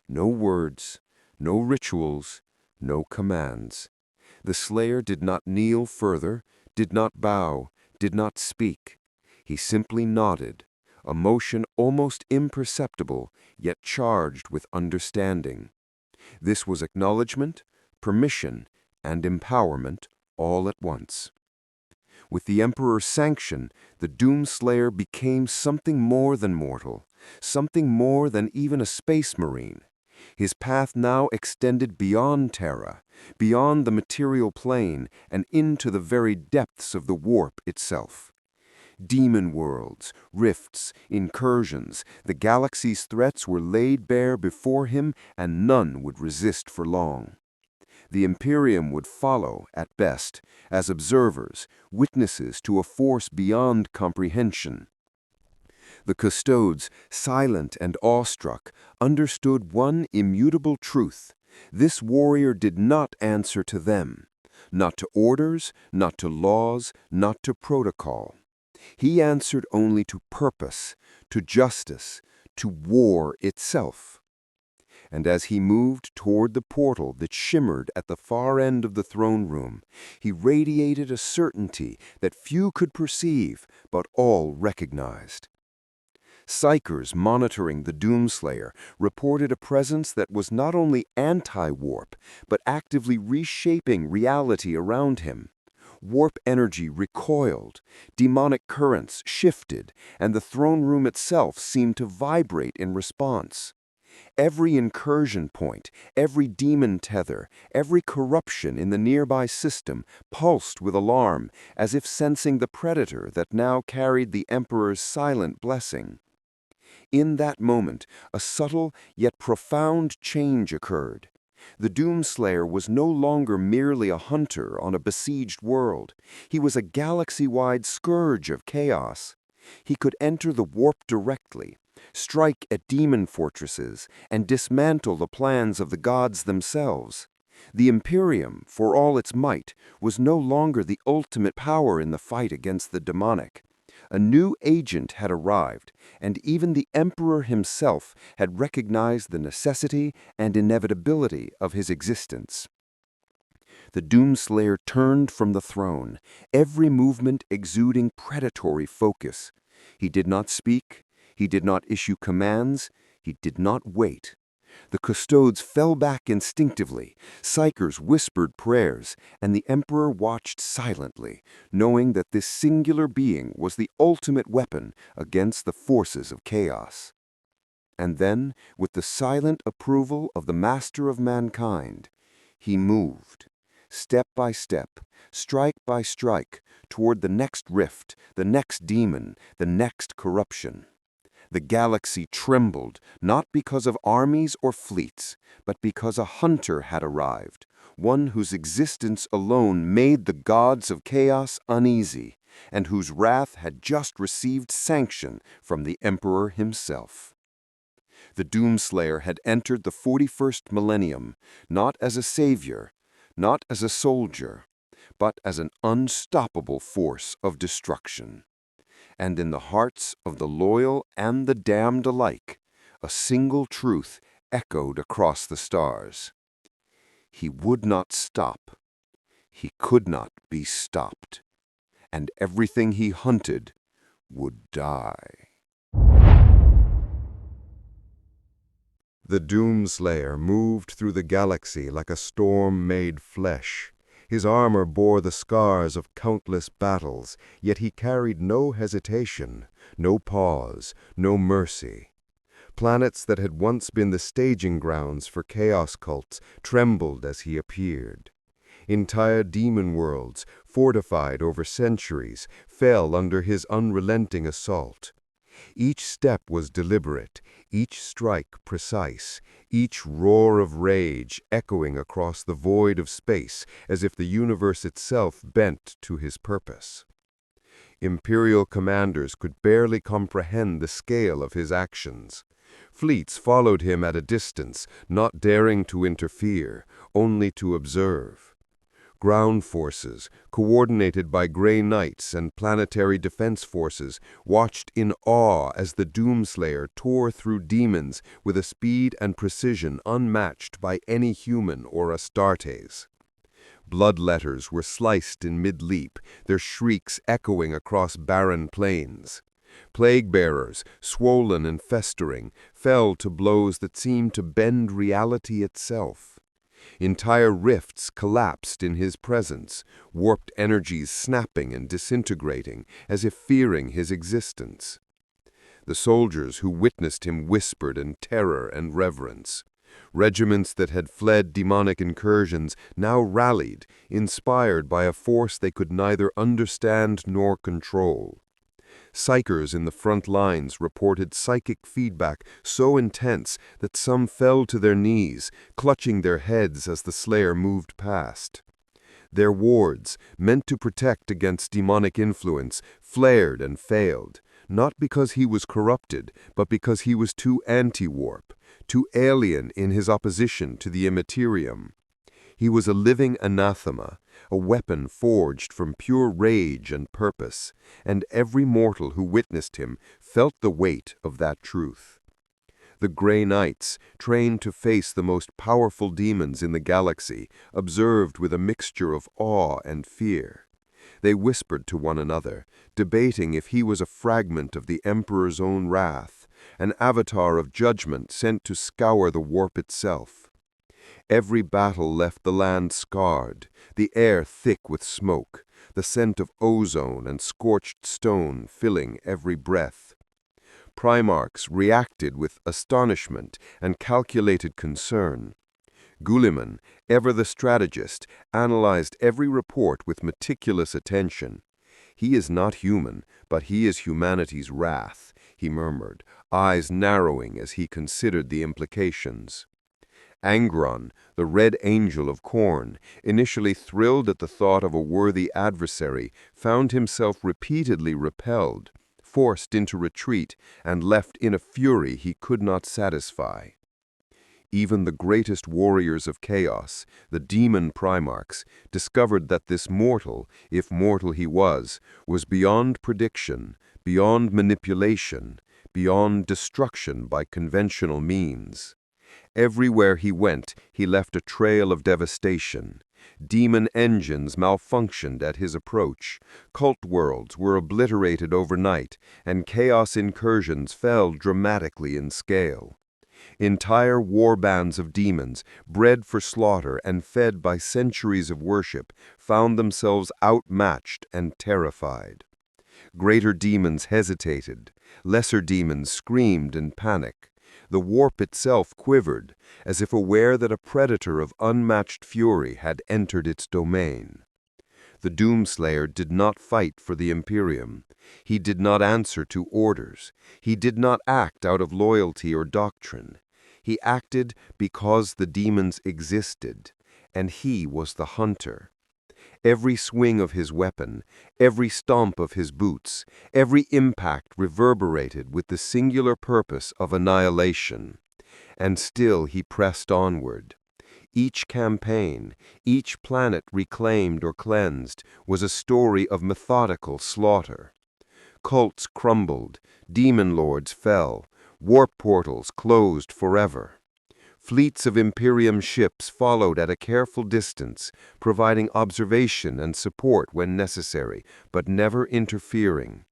No words, no rituals, no commands. The Slayer did not kneel further, did not bow, did not speak. He simply nodded, a motion almost imperceptible, yet charged with understanding. This was acknowledgement, permission, and empowerment all at once. With the Emperor's sanction, the DoomSlayer became something more than mortal, something more than even a space marine. His path now extended beyond Terra, beyond the material plane, and into the very depths of the warp itself. Demon worlds, rifts, incursions, the galaxy's threats were laid bare before him, and none would resist for long. The Imperium would follow, at best, as observers, witnesses to a force beyond comprehension. The Custodes, silent and awestruck, understood one immutable truth. This warrior did not answer to them, not to orders, not to laws, not to protocol. He answered only to purpose, to justice, to war itself. And as he moved toward the portal that shimmered at the far end of the throne room, he radiated a certainty that few could perceive, but all recognized. Psychers monitoring the DoomSlayer reported a presence that was not only anti-warp, but actively reshaping reality around him. Warp energy recoiled, demonic currents shifted, and the throne room itself seemed to vibrate in response. Every incursion point, every demon tether, every corruption in the nearby system pulsed with alarm, as if sensing the predator that now carried the Emperor's silent blessing. In that moment, a subtle yet profound change occurred. The DoomSlayer was no longer merely a hunter on a besieged world. He was a galaxy-wide scourge of chaos. He could enter the warp directly, strike at demon fortresses, and dismantle the plans of the gods themselves. The Imperium, for all its might, was no longer the ultimate power in the fight against the demonic. A new agent had arrived, and even the Emperor himself had recognized the necessity and inevitability of his existence. The DoomSlayer turned from the throne, every movement exuding predatory focus. He did not speak, he did not issue commands, he did not wait. The Custodes fell back instinctively, Psychers whispered prayers, and the Emperor watched silently, knowing that this singular being was the ultimate weapon against the forces of chaos. And then, with the silent approval of the Master of Mankind, he moved, step by step, strike by strike, toward the next rift, the next demon, the next corruption. The galaxy trembled, not because of armies or fleets, but because a hunter had arrived, one whose existence alone made the gods of chaos uneasy, and whose wrath had just received sanction from the Emperor himself. The DoomSlayer had entered the 41st millennium, not as a savior, not as a soldier, but as an unstoppable force of destruction. And in the hearts of the loyal and the damned alike, a single truth echoed across the stars. He would not stop. He could not be stopped. And everything he hunted would die. The DoomSlayer moved through the galaxy like a storm made flesh. His armor bore the scars of countless battles, yet he carried no hesitation, no pause, no mercy. Planets that had once been the staging grounds for chaos cults trembled as he appeared. Entire demon worlds, fortified over centuries, fell under his unrelenting assault. Each step was deliberate, each strike precise, each roar of rage echoing across the void of space as if the universe itself bent to his purpose. Imperial commanders could barely comprehend the scale of his actions. Fleets followed him at a distance, not daring to interfere, only to observe. Ground forces, coordinated by Grey Knights and planetary defense forces, watched in awe as the DoomSlayer tore through demons with a speed and precision unmatched by any human or Astartes. Blood letters were sliced in mid-leap, their shrieks echoing across barren plains. Plague-bearers, swollen and festering, fell to blows that seemed to bend reality itself. Entire rifts collapsed in his presence, warped energies snapping and disintegrating, as if fearing his existence. The soldiers who witnessed him whispered in terror and reverence. Regiments that had fled demonic incursions now rallied, inspired by a force they could neither understand nor control. Psychers in the front lines reported psychic feedback so intense that some fell to their knees, clutching their heads as the Slayer moved past. Their wards, meant to protect against demonic influence, flared and failed, not because he was corrupted, but because he was too anti-warp, too alien in his opposition to the Imperium. He was a living anathema, a weapon forged from pure rage and purpose, and every mortal who witnessed him felt the weight of that truth. The Grey Knights, trained to face the most powerful demons in the galaxy, observed with a mixture of awe and fear. They whispered to one another, debating if he was a fragment of the Emperor's own wrath, an avatar of judgment sent to scour the warp itself. Every battle left the land scarred, the air thick with smoke, the scent of ozone and scorched stone filling every breath. Primarchs reacted with astonishment and calculated concern. Guilliman, ever the strategist, analyzed every report with meticulous attention. "He is not human, but he is humanity's wrath," he murmured, eyes narrowing as he considered the implications. Angron, the Red Angel of Khorne, initially thrilled at the thought of a worthy adversary, found himself repeatedly repelled, forced into retreat, and left in a fury he could not satisfy. Even the greatest warriors of chaos, the demon Primarchs, discovered that this mortal, if mortal he was beyond prediction, beyond manipulation, beyond destruction by conventional means. Everywhere he went, he left a trail of devastation. Demon engines malfunctioned at his approach, cult worlds were obliterated overnight, and chaos incursions fell dramatically in scale. Entire warbands of demons, bred for slaughter and fed by centuries of worship, found themselves outmatched and terrified. Greater demons hesitated, lesser demons screamed in panic. The warp itself quivered, as if aware that a predator of unmatched fury had entered its domain. The DoomSlayer did not fight for the Imperium. He did not answer to orders. He did not act out of loyalty or doctrine. He acted because the demons existed, and he was the hunter. Every swing of his weapon, every stomp of his boots, every impact reverberated with the singular purpose of annihilation. And still he pressed onward. Each campaign, each planet reclaimed or cleansed, was a story of methodical slaughter. Cults crumbled, demon lords fell, warp portals closed forever. Fleets of Imperium ships followed at a careful distance, providing observation and support when necessary, but never interfering.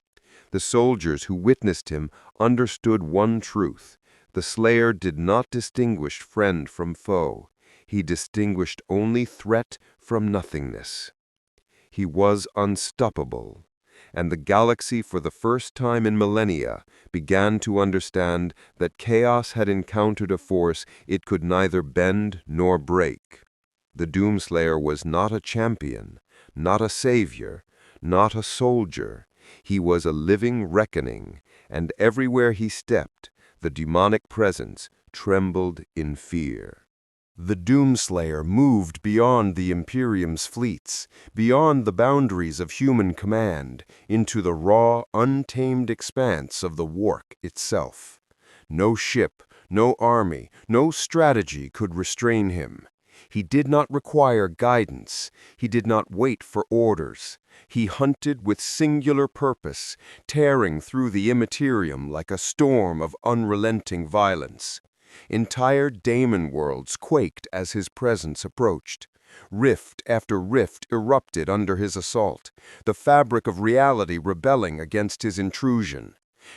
The soldiers who witnessed him understood one truth: the Slayer did not distinguish friend from foe. He distinguished only threat from nothingness. He was unstoppable, and the galaxy for the first time in millennia began to understand that chaos had encountered a force it could neither bend nor break. The DoomSlayer was not a champion, not a savior, not a soldier. He was a living reckoning, and everywhere he stepped, the demonic presence trembled in fear. The Doomslayer moved beyond the Imperium's fleets, beyond the boundaries of human command, into the raw, untamed expanse of the Warp itself. No ship, no army, no strategy could restrain him. He did not require guidance. He did not wait for orders. He hunted with singular purpose, tearing through the immaterium like a storm of unrelenting violence. Entire daemon worlds quaked as his presence approached. Rift after rift erupted under his assault, the fabric of reality rebelling against his intrusion.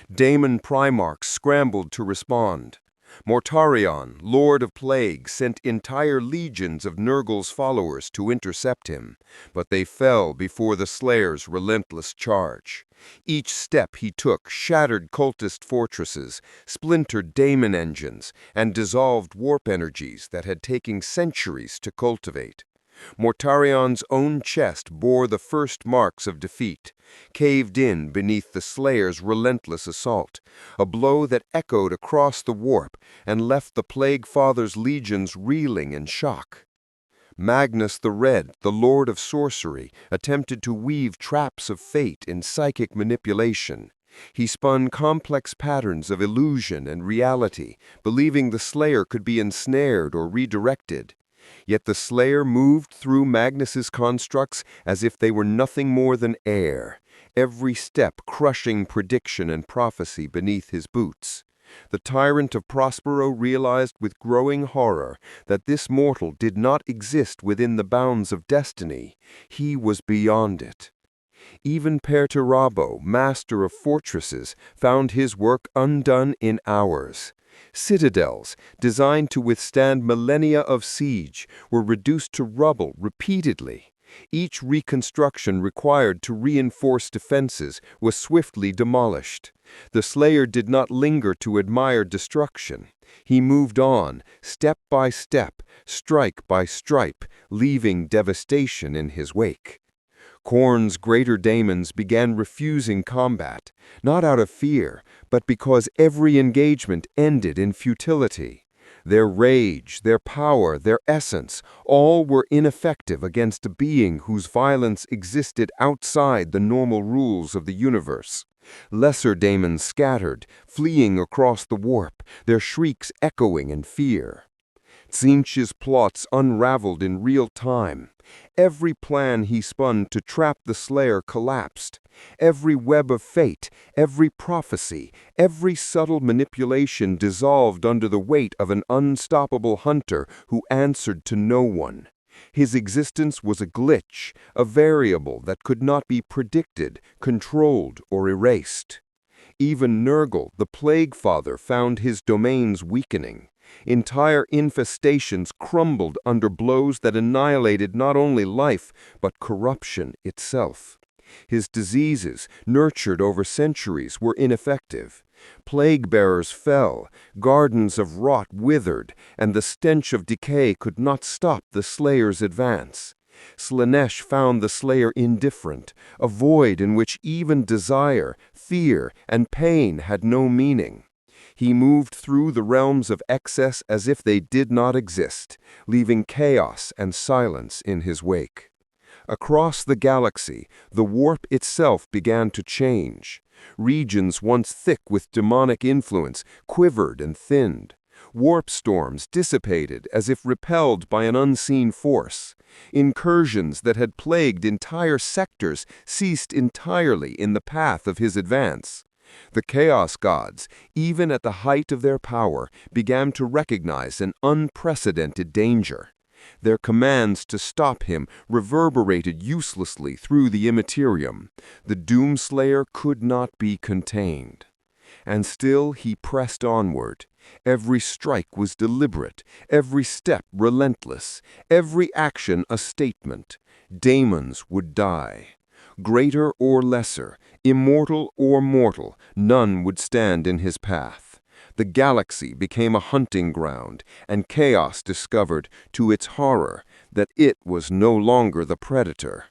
Daemon Primarchs scrambled to respond. Mortarion, Lord of Plague, sent entire legions of Nurgle's followers to intercept him, but they fell before the Slayer's relentless charge. Each step he took shattered cultist fortresses, splintered daemon engines, and dissolved warp energies that had taken centuries to cultivate. Mortarion's own chest bore the first marks of defeat, caved in beneath the Slayer's relentless assault, a blow that echoed across the warp and left the Plague Father's legions reeling in shock. Magnus the Red, the Lord of Sorcery, attempted to weave traps of fate in psychic manipulation. He spun complex patterns of illusion and reality, believing the Slayer could be ensnared or redirected. Yet the Slayer moved through Magnus's constructs as if they were nothing more than air, every step crushing prediction and prophecy beneath his boots. The tyrant of Prospero realized with growing horror that this mortal did not exist within the bounds of destiny. He was beyond it. Even Perturabo, master of fortresses, found his work undone in hours. Citadels, designed to withstand millennia of siege, were reduced to rubble repeatedly. Each reconstruction required to reinforce defenses was swiftly demolished. The Slayer did not linger to admire destruction. He moved on, step by step, strike by strike, leaving devastation in his wake. Khorne's greater daemons began refusing combat, not out of fear, but because every engagement ended in futility. Their rage, their power, their essence, all were ineffective against a being whose violence existed outside the normal rules of the universe. Lesser daemons scattered, fleeing across the warp, their shrieks echoing in fear. Tzeentch's plots unraveled in real time. Every plan he spun to trap the Slayer collapsed. Every web of fate, every prophecy, every subtle manipulation dissolved under the weight of an unstoppable hunter who answered to no one. His existence was a glitch, a variable that could not be predicted, controlled, or erased. Even Nurgle, the Plague Father, found his domains weakening. Entire infestations crumbled under blows that annihilated not only life, but corruption itself. His diseases, nurtured over centuries, were ineffective. Plague-bearers fell, gardens of rot withered, and the stench of decay could not stop the Slayer's advance. Slaanesh found the Slayer indifferent, a void in which even desire, fear, and pain had no meaning. He moved through the realms of excess as if they did not exist, leaving chaos and silence in his wake. Across the galaxy, the warp itself began to change. Regions once thick with demonic influence quivered and thinned. Warp storms dissipated as if repelled by an unseen force. Incursions that had plagued entire sectors ceased entirely in the path of his advance. The Chaos Gods, even at the height of their power, began to recognize an unprecedented danger. Their commands to stop him reverberated uselessly through the immaterium. The Doomslayer could not be contained. And still he pressed onward. Every strike was deliberate, every step relentless, every action a statement. Daemons would die. Greater or lesser, immortal or mortal, none would stand in his path. The galaxy became a hunting ground, and chaos discovered, to its horror, that it was no longer the predator.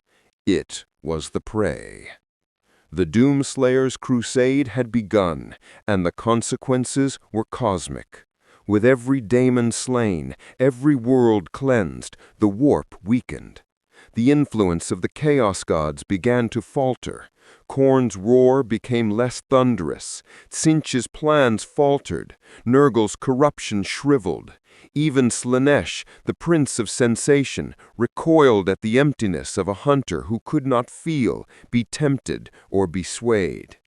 It was the prey. The Doomslayer's crusade had begun, and the consequences were cosmic. With every daemon slain, every world cleansed, the warp weakened. The influence of the Chaos gods began to falter. Khorne's roar became less thunderous. Tzeentch's plans faltered. Nurgle's corruption shriveled. Even Slaanesh, the prince of sensation, recoiled at the emptiness of a hunter who could not feel, be tempted, or be swayed.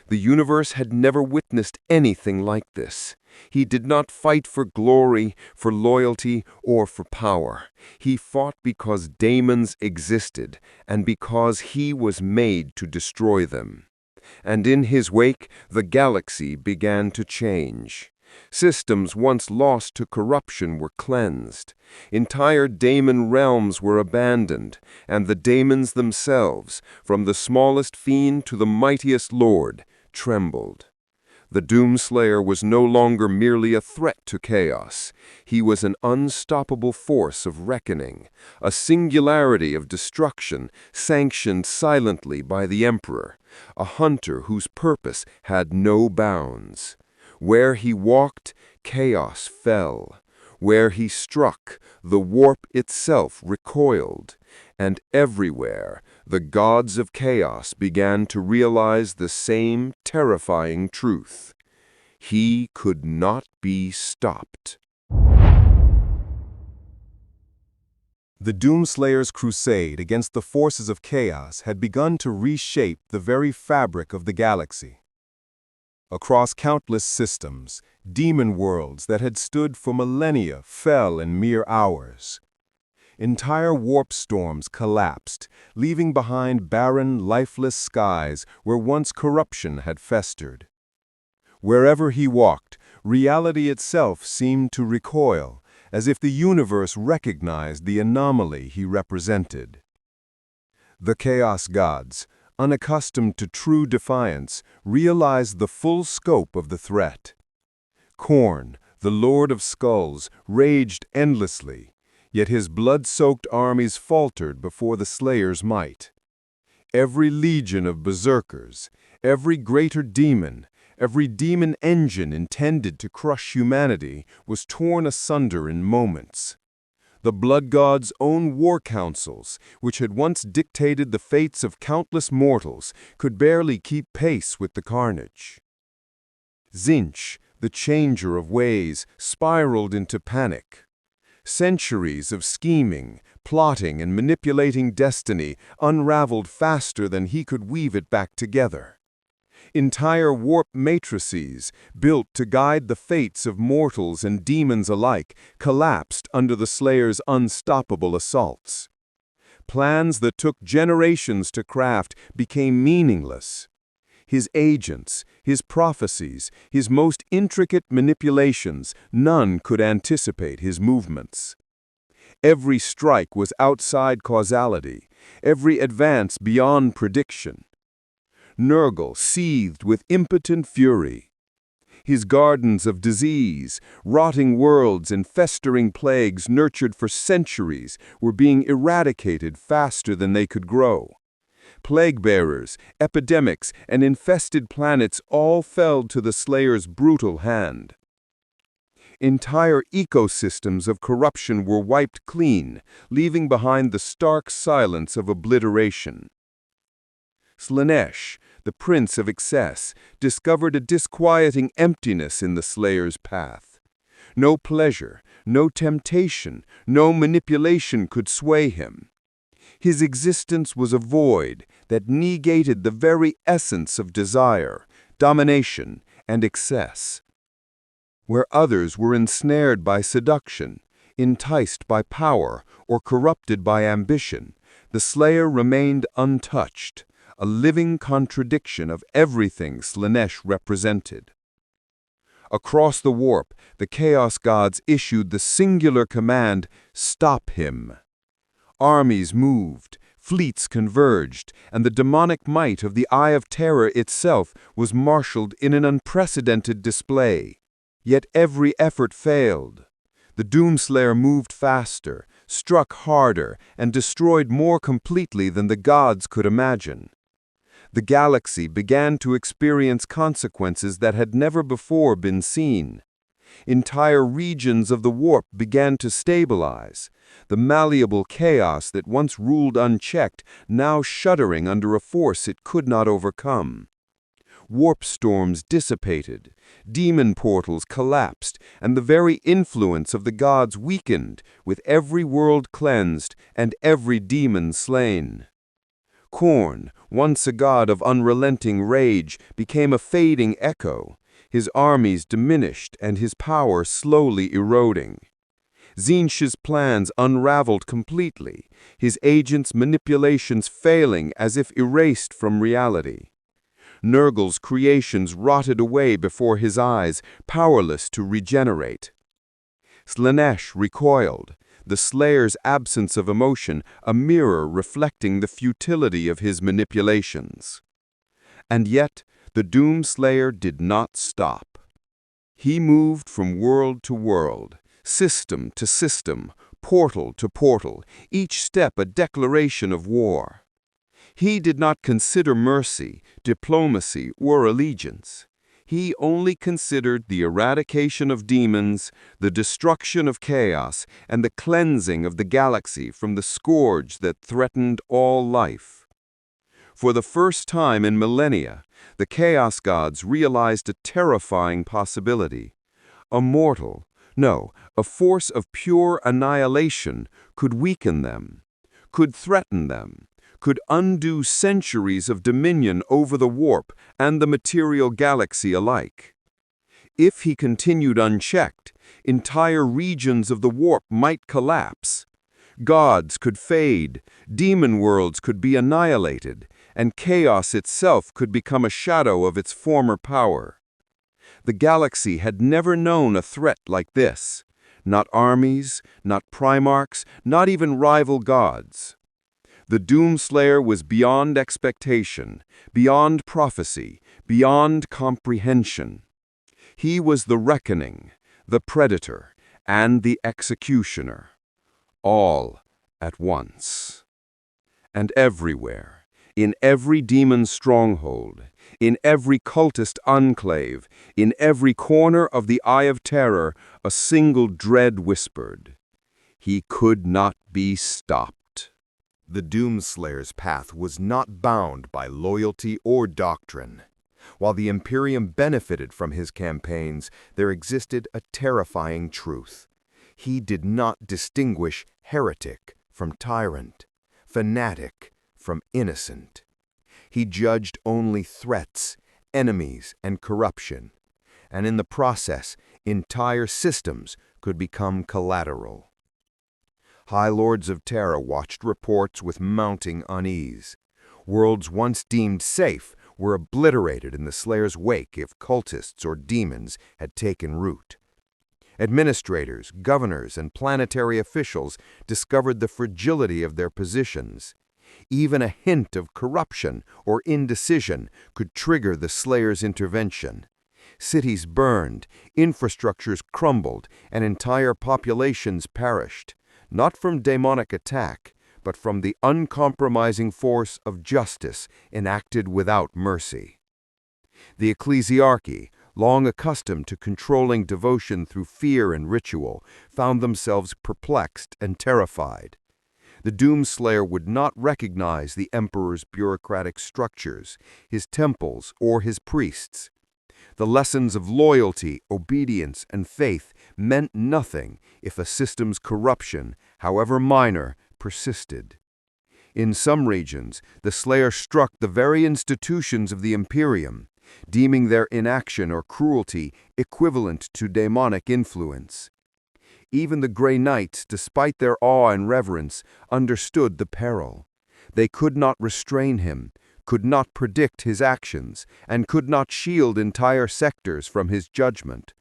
The universe had never witnessed anything like this. He did not fight for glory, for loyalty, or for power. He fought because Daemons existed, and because he was made to destroy them. And in his wake, the galaxy began to change. Systems once lost to corruption were cleansed. Entire Daemon realms were abandoned, and the Daemons themselves, from the smallest fiend to the mightiest lord, trembled. The Doomslayer was no longer merely a threat to chaos. He was an unstoppable force of reckoning, a singularity of destruction sanctioned silently by the Emperor, a hunter whose purpose had no bounds. Where he walked, chaos fell. Where he struck, the warp itself recoiled. And everywhere, the gods of chaos began to realize the same terrifying truth. He could not be stopped. The Doomslayer's crusade against the forces of chaos had begun to reshape the very fabric of the galaxy. Across countless systems, demon worlds that had stood for millennia fell in mere hours. Entire warp storms collapsed, leaving behind barren, lifeless skies where once corruption had festered. Wherever he walked, reality itself seemed to recoil, as if the universe recognized the anomaly he represented. The Chaos gods, unaccustomed to true defiance, realized the full scope of the threat. Khorne, the Lord of Skulls, raged endlessly, yet his blood-soaked armies faltered before the Slayer's might. Every legion of berserkers, every greater demon, every demon engine intended to crush humanity was torn asunder in moments. The blood gods' own war councils, which had once dictated the fates of countless mortals, could barely keep pace with the carnage. Tzeentch, the changer of ways, spiraled into panic. Centuries of scheming, plotting, and manipulating destiny unraveled faster than he could weave it back together. Entire warp matrices, built to guide the fates of mortals and demons alike, collapsed under the Slayer's unstoppable assaults. Plans that took generations to craft became meaningless. His agents, his prophecies, his most intricate manipulations, none could anticipate his movements. Every strike was outside causality, every advance beyond prediction. Nurgle seethed with impotent fury. His gardens of disease, rotting worlds, and festering plagues nurtured for centuries were being eradicated faster than they could grow. Plague-bearers, epidemics, and infested planets all fell to the Slayer's brutal hand. Entire ecosystems of corruption were wiped clean, leaving behind the stark silence of obliteration. Slaanesh, the prince of excess, discovered a disquieting emptiness in the Slayer's path. No pleasure, no temptation, no manipulation could sway him. His existence was a void that negated the very essence of desire, domination, and excess. Where others were ensnared by seduction, enticed by power, or corrupted by ambition, the Slayer remained untouched, a living contradiction of everything Slaanesh represented. Across the warp, the Chaos gods issued the singular command, "Stop him." Armies moved, fleets converged, and the demonic might of the Eye of Terror itself was marshaled in an unprecedented display. Yet every effort failed. The Doomslayer moved faster, struck harder, and destroyed more completely than the gods could imagine. The galaxy began to experience consequences that had never before been seen. Entire regions of the warp began to stabilize, the malleable chaos that once ruled unchecked now shuddering under a force it could not overcome. Warp storms dissipated, demon portals collapsed, and the very influence of the gods weakened, with every world cleansed and every demon slain. Khorne, once a god of unrelenting rage, became a fading echo, his armies diminished and his power slowly eroding. Tzeentch's plans unraveled completely, his agents' manipulations failing as if erased from reality. Nurgle's creations rotted away before his eyes, powerless to regenerate. Slaanesh recoiled, the Slayer's absence of emotion a mirror reflecting the futility of his manipulations. And yet, the DoomSlayer did not stop. He moved from world to world, system to system, portal to portal, each step a declaration of war. He did not consider mercy, diplomacy, or allegiance. He only considered the eradication of demons, the destruction of chaos, and the cleansing of the galaxy from the scourge that threatened all life. For the first time in millennia, the Chaos Gods realized a terrifying possibility. A mortal, no, a force of pure annihilation could weaken them, could threaten them, could undo centuries of dominion over the warp and the material galaxy alike. If he continued unchecked, entire regions of the warp might collapse. Gods could fade, demon worlds could be annihilated, and chaos itself could become a shadow of its former power. The galaxy had never known a threat like this. Not armies, not Primarchs, not even rival gods. The DoomSlayer was beyond expectation, beyond prophecy, beyond comprehension. He was the reckoning, the predator, and the executioner, all at once. And everywhere, in every demon stronghold, in every cultist enclave, in every corner of the Eye of Terror, a single dread whispered, "He could not be stopped." The DoomSlayer's path was not bound by loyalty or doctrine. While the Imperium benefited from his campaigns, there existed a terrifying truth. He did not distinguish heretic from tyrant, fanatic from innocent. He judged only threats, enemies, and corruption, and in the process, entire systems could become collateral. High Lords of Terra watched reports with mounting unease. Worlds once deemed safe were obliterated in the Slayer's wake if cultists or demons had taken root. Administrators, governors, and planetary officials discovered the fragility of their positions. Even a hint of corruption or indecision could trigger the Slayer's intervention. Cities burned, infrastructures crumbled, and entire populations perished. Not from demonic attack, but from the uncompromising force of justice enacted without mercy. The ecclesiarchy, long accustomed to controlling devotion through fear and ritual, found themselves perplexed and terrified. The DoomSlayer would not recognize the emperor's bureaucratic structures, his temples, or his priests. The lessons of loyalty, obedience, and faith meant nothing if a system's corruption, however minor, persisted. In some regions, the Slayer struck the very institutions of the Imperium, deeming their inaction or cruelty equivalent to demonic influence. Even the Grey Knights, despite their awe and reverence, understood the peril. They could not restrain him, could not predict his actions, and could not shield entire sectors from his judgment.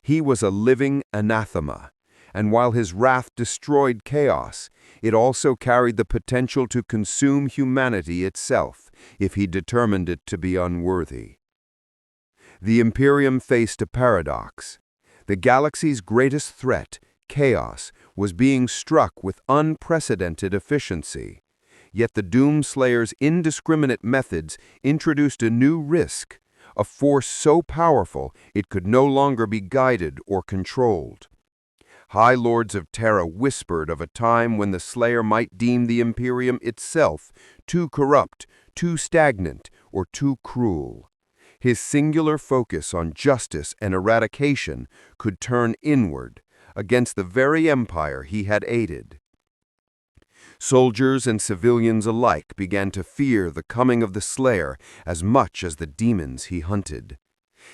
He was a living anathema, and while his wrath destroyed chaos, it also carried the potential to consume humanity itself, if he determined it to be unworthy. The Imperium faced a paradox. The galaxy's greatest threat, chaos, was being struck with unprecedented efficiency. Yet the DoomSlayer's indiscriminate methods introduced a new risk, a force so powerful it could no longer be guided or controlled. High Lords of Terra whispered of a time when the Slayer might deem the Imperium itself too corrupt, too stagnant, or too cruel. His singular focus on justice and eradication could turn inward, against the very empire he had aided. Soldiers and civilians alike began to fear the coming of the Slayer as much as the demons he hunted.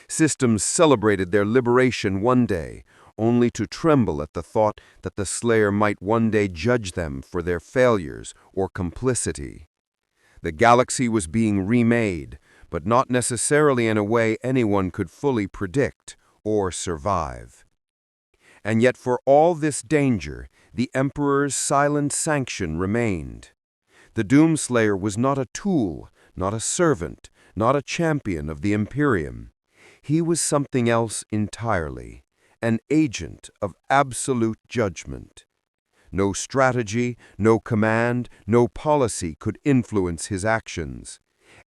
Systems celebrated their liberation one day, only to tremble at the thought that the Slayer might one day judge them for their failures or complicity. The galaxy was being remade, but not necessarily in a way anyone could fully predict or survive. And yet for all this danger, the Emperor's silent sanction remained. The DoomSlayer was not a tool, not a servant, not a champion of the Imperium. He was something else entirely, an agent of absolute judgment. No strategy, no command, no policy could influence his actions.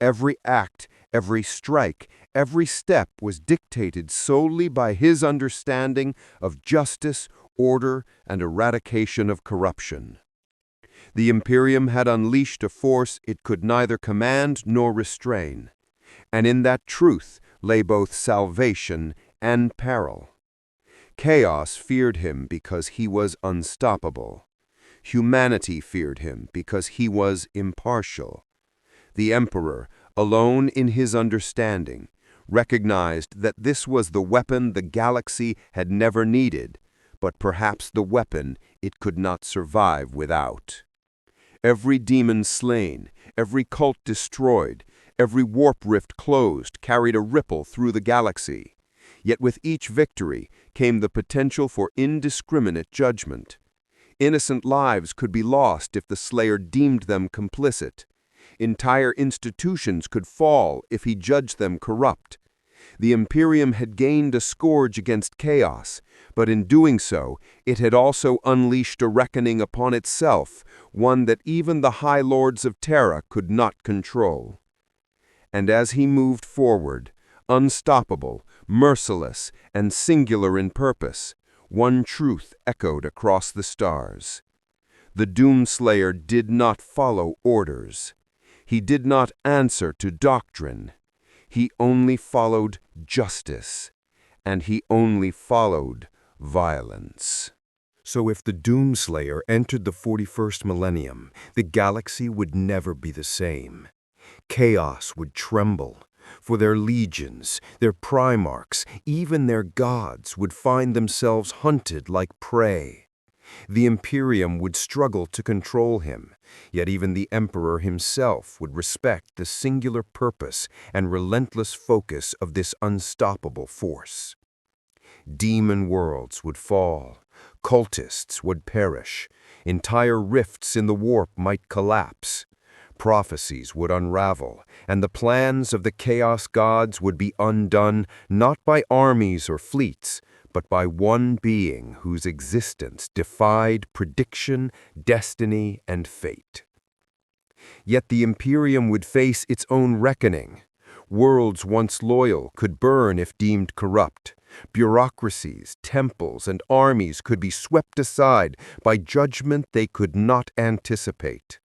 Every act, every strike, every step was dictated solely by his understanding of justice, order, and eradication of corruption. The Imperium had unleashed a force it could neither command nor restrain, and in that truth lay both salvation and peril. Chaos feared him because he was unstoppable. Humanity feared him because he was impartial. The Emperor, alone in his understanding, recognized that this was the weapon the galaxy had never needed, but perhaps the weapon it could not survive without. Every demon slain, every cult destroyed, every warp rift closed carried a ripple through the galaxy. Yet with each victory came the potential for indiscriminate judgment. Innocent lives could be lost if the Slayer deemed them complicit. Entire institutions could fall if he judged them corrupt. The Imperium had gained a scourge against chaos, but in doing so, it had also unleashed a reckoning upon itself, one that even the High Lords of Terra could not control. And as he moved forward, unstoppable, merciless, and singular in purpose, one truth echoed across the stars. The DoomSlayer did not follow orders. He did not answer to doctrine. He only followed justice, and he only followed violence. So if the DoomSlayer entered the 41st millennium, the galaxy would never be the same. Chaos would tremble, for their legions, their Primarchs, even their gods would find themselves hunted like prey. The Imperium would struggle to control him, yet even the Emperor himself would respect the singular purpose and relentless focus of this unstoppable force. Demon worlds would fall, cultists would perish, entire rifts in the warp might collapse. Prophecies would unravel, and the plans of the Chaos Gods would be undone not by armies or fleets, but by one being whose existence defied prediction, destiny, and fate. Yet the Imperium would face its own reckoning. Worlds once loyal could burn if deemed corrupt. Bureaucracies, temples, and armies could be swept aside by judgment they could not anticipate.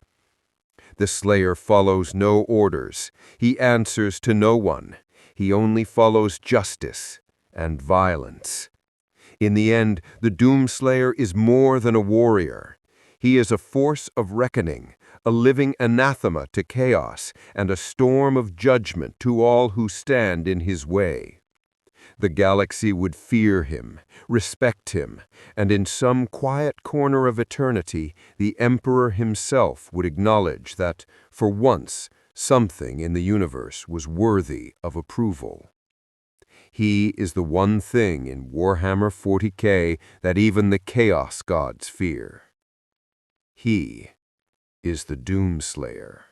The Slayer follows no orders. He answers to no one. He only follows justice and violence. In the end, the DoomSlayer is more than a warrior. He is a force of reckoning, a living anathema to chaos, and a storm of judgment to all who stand in his way. The galaxy would fear him, respect him, and in some quiet corner of eternity, the Emperor himself would acknowledge that, for once, something in the universe was worthy of approval. He is the one thing in Warhammer 40K that even the Chaos Gods fear. He is the DoomSlayer.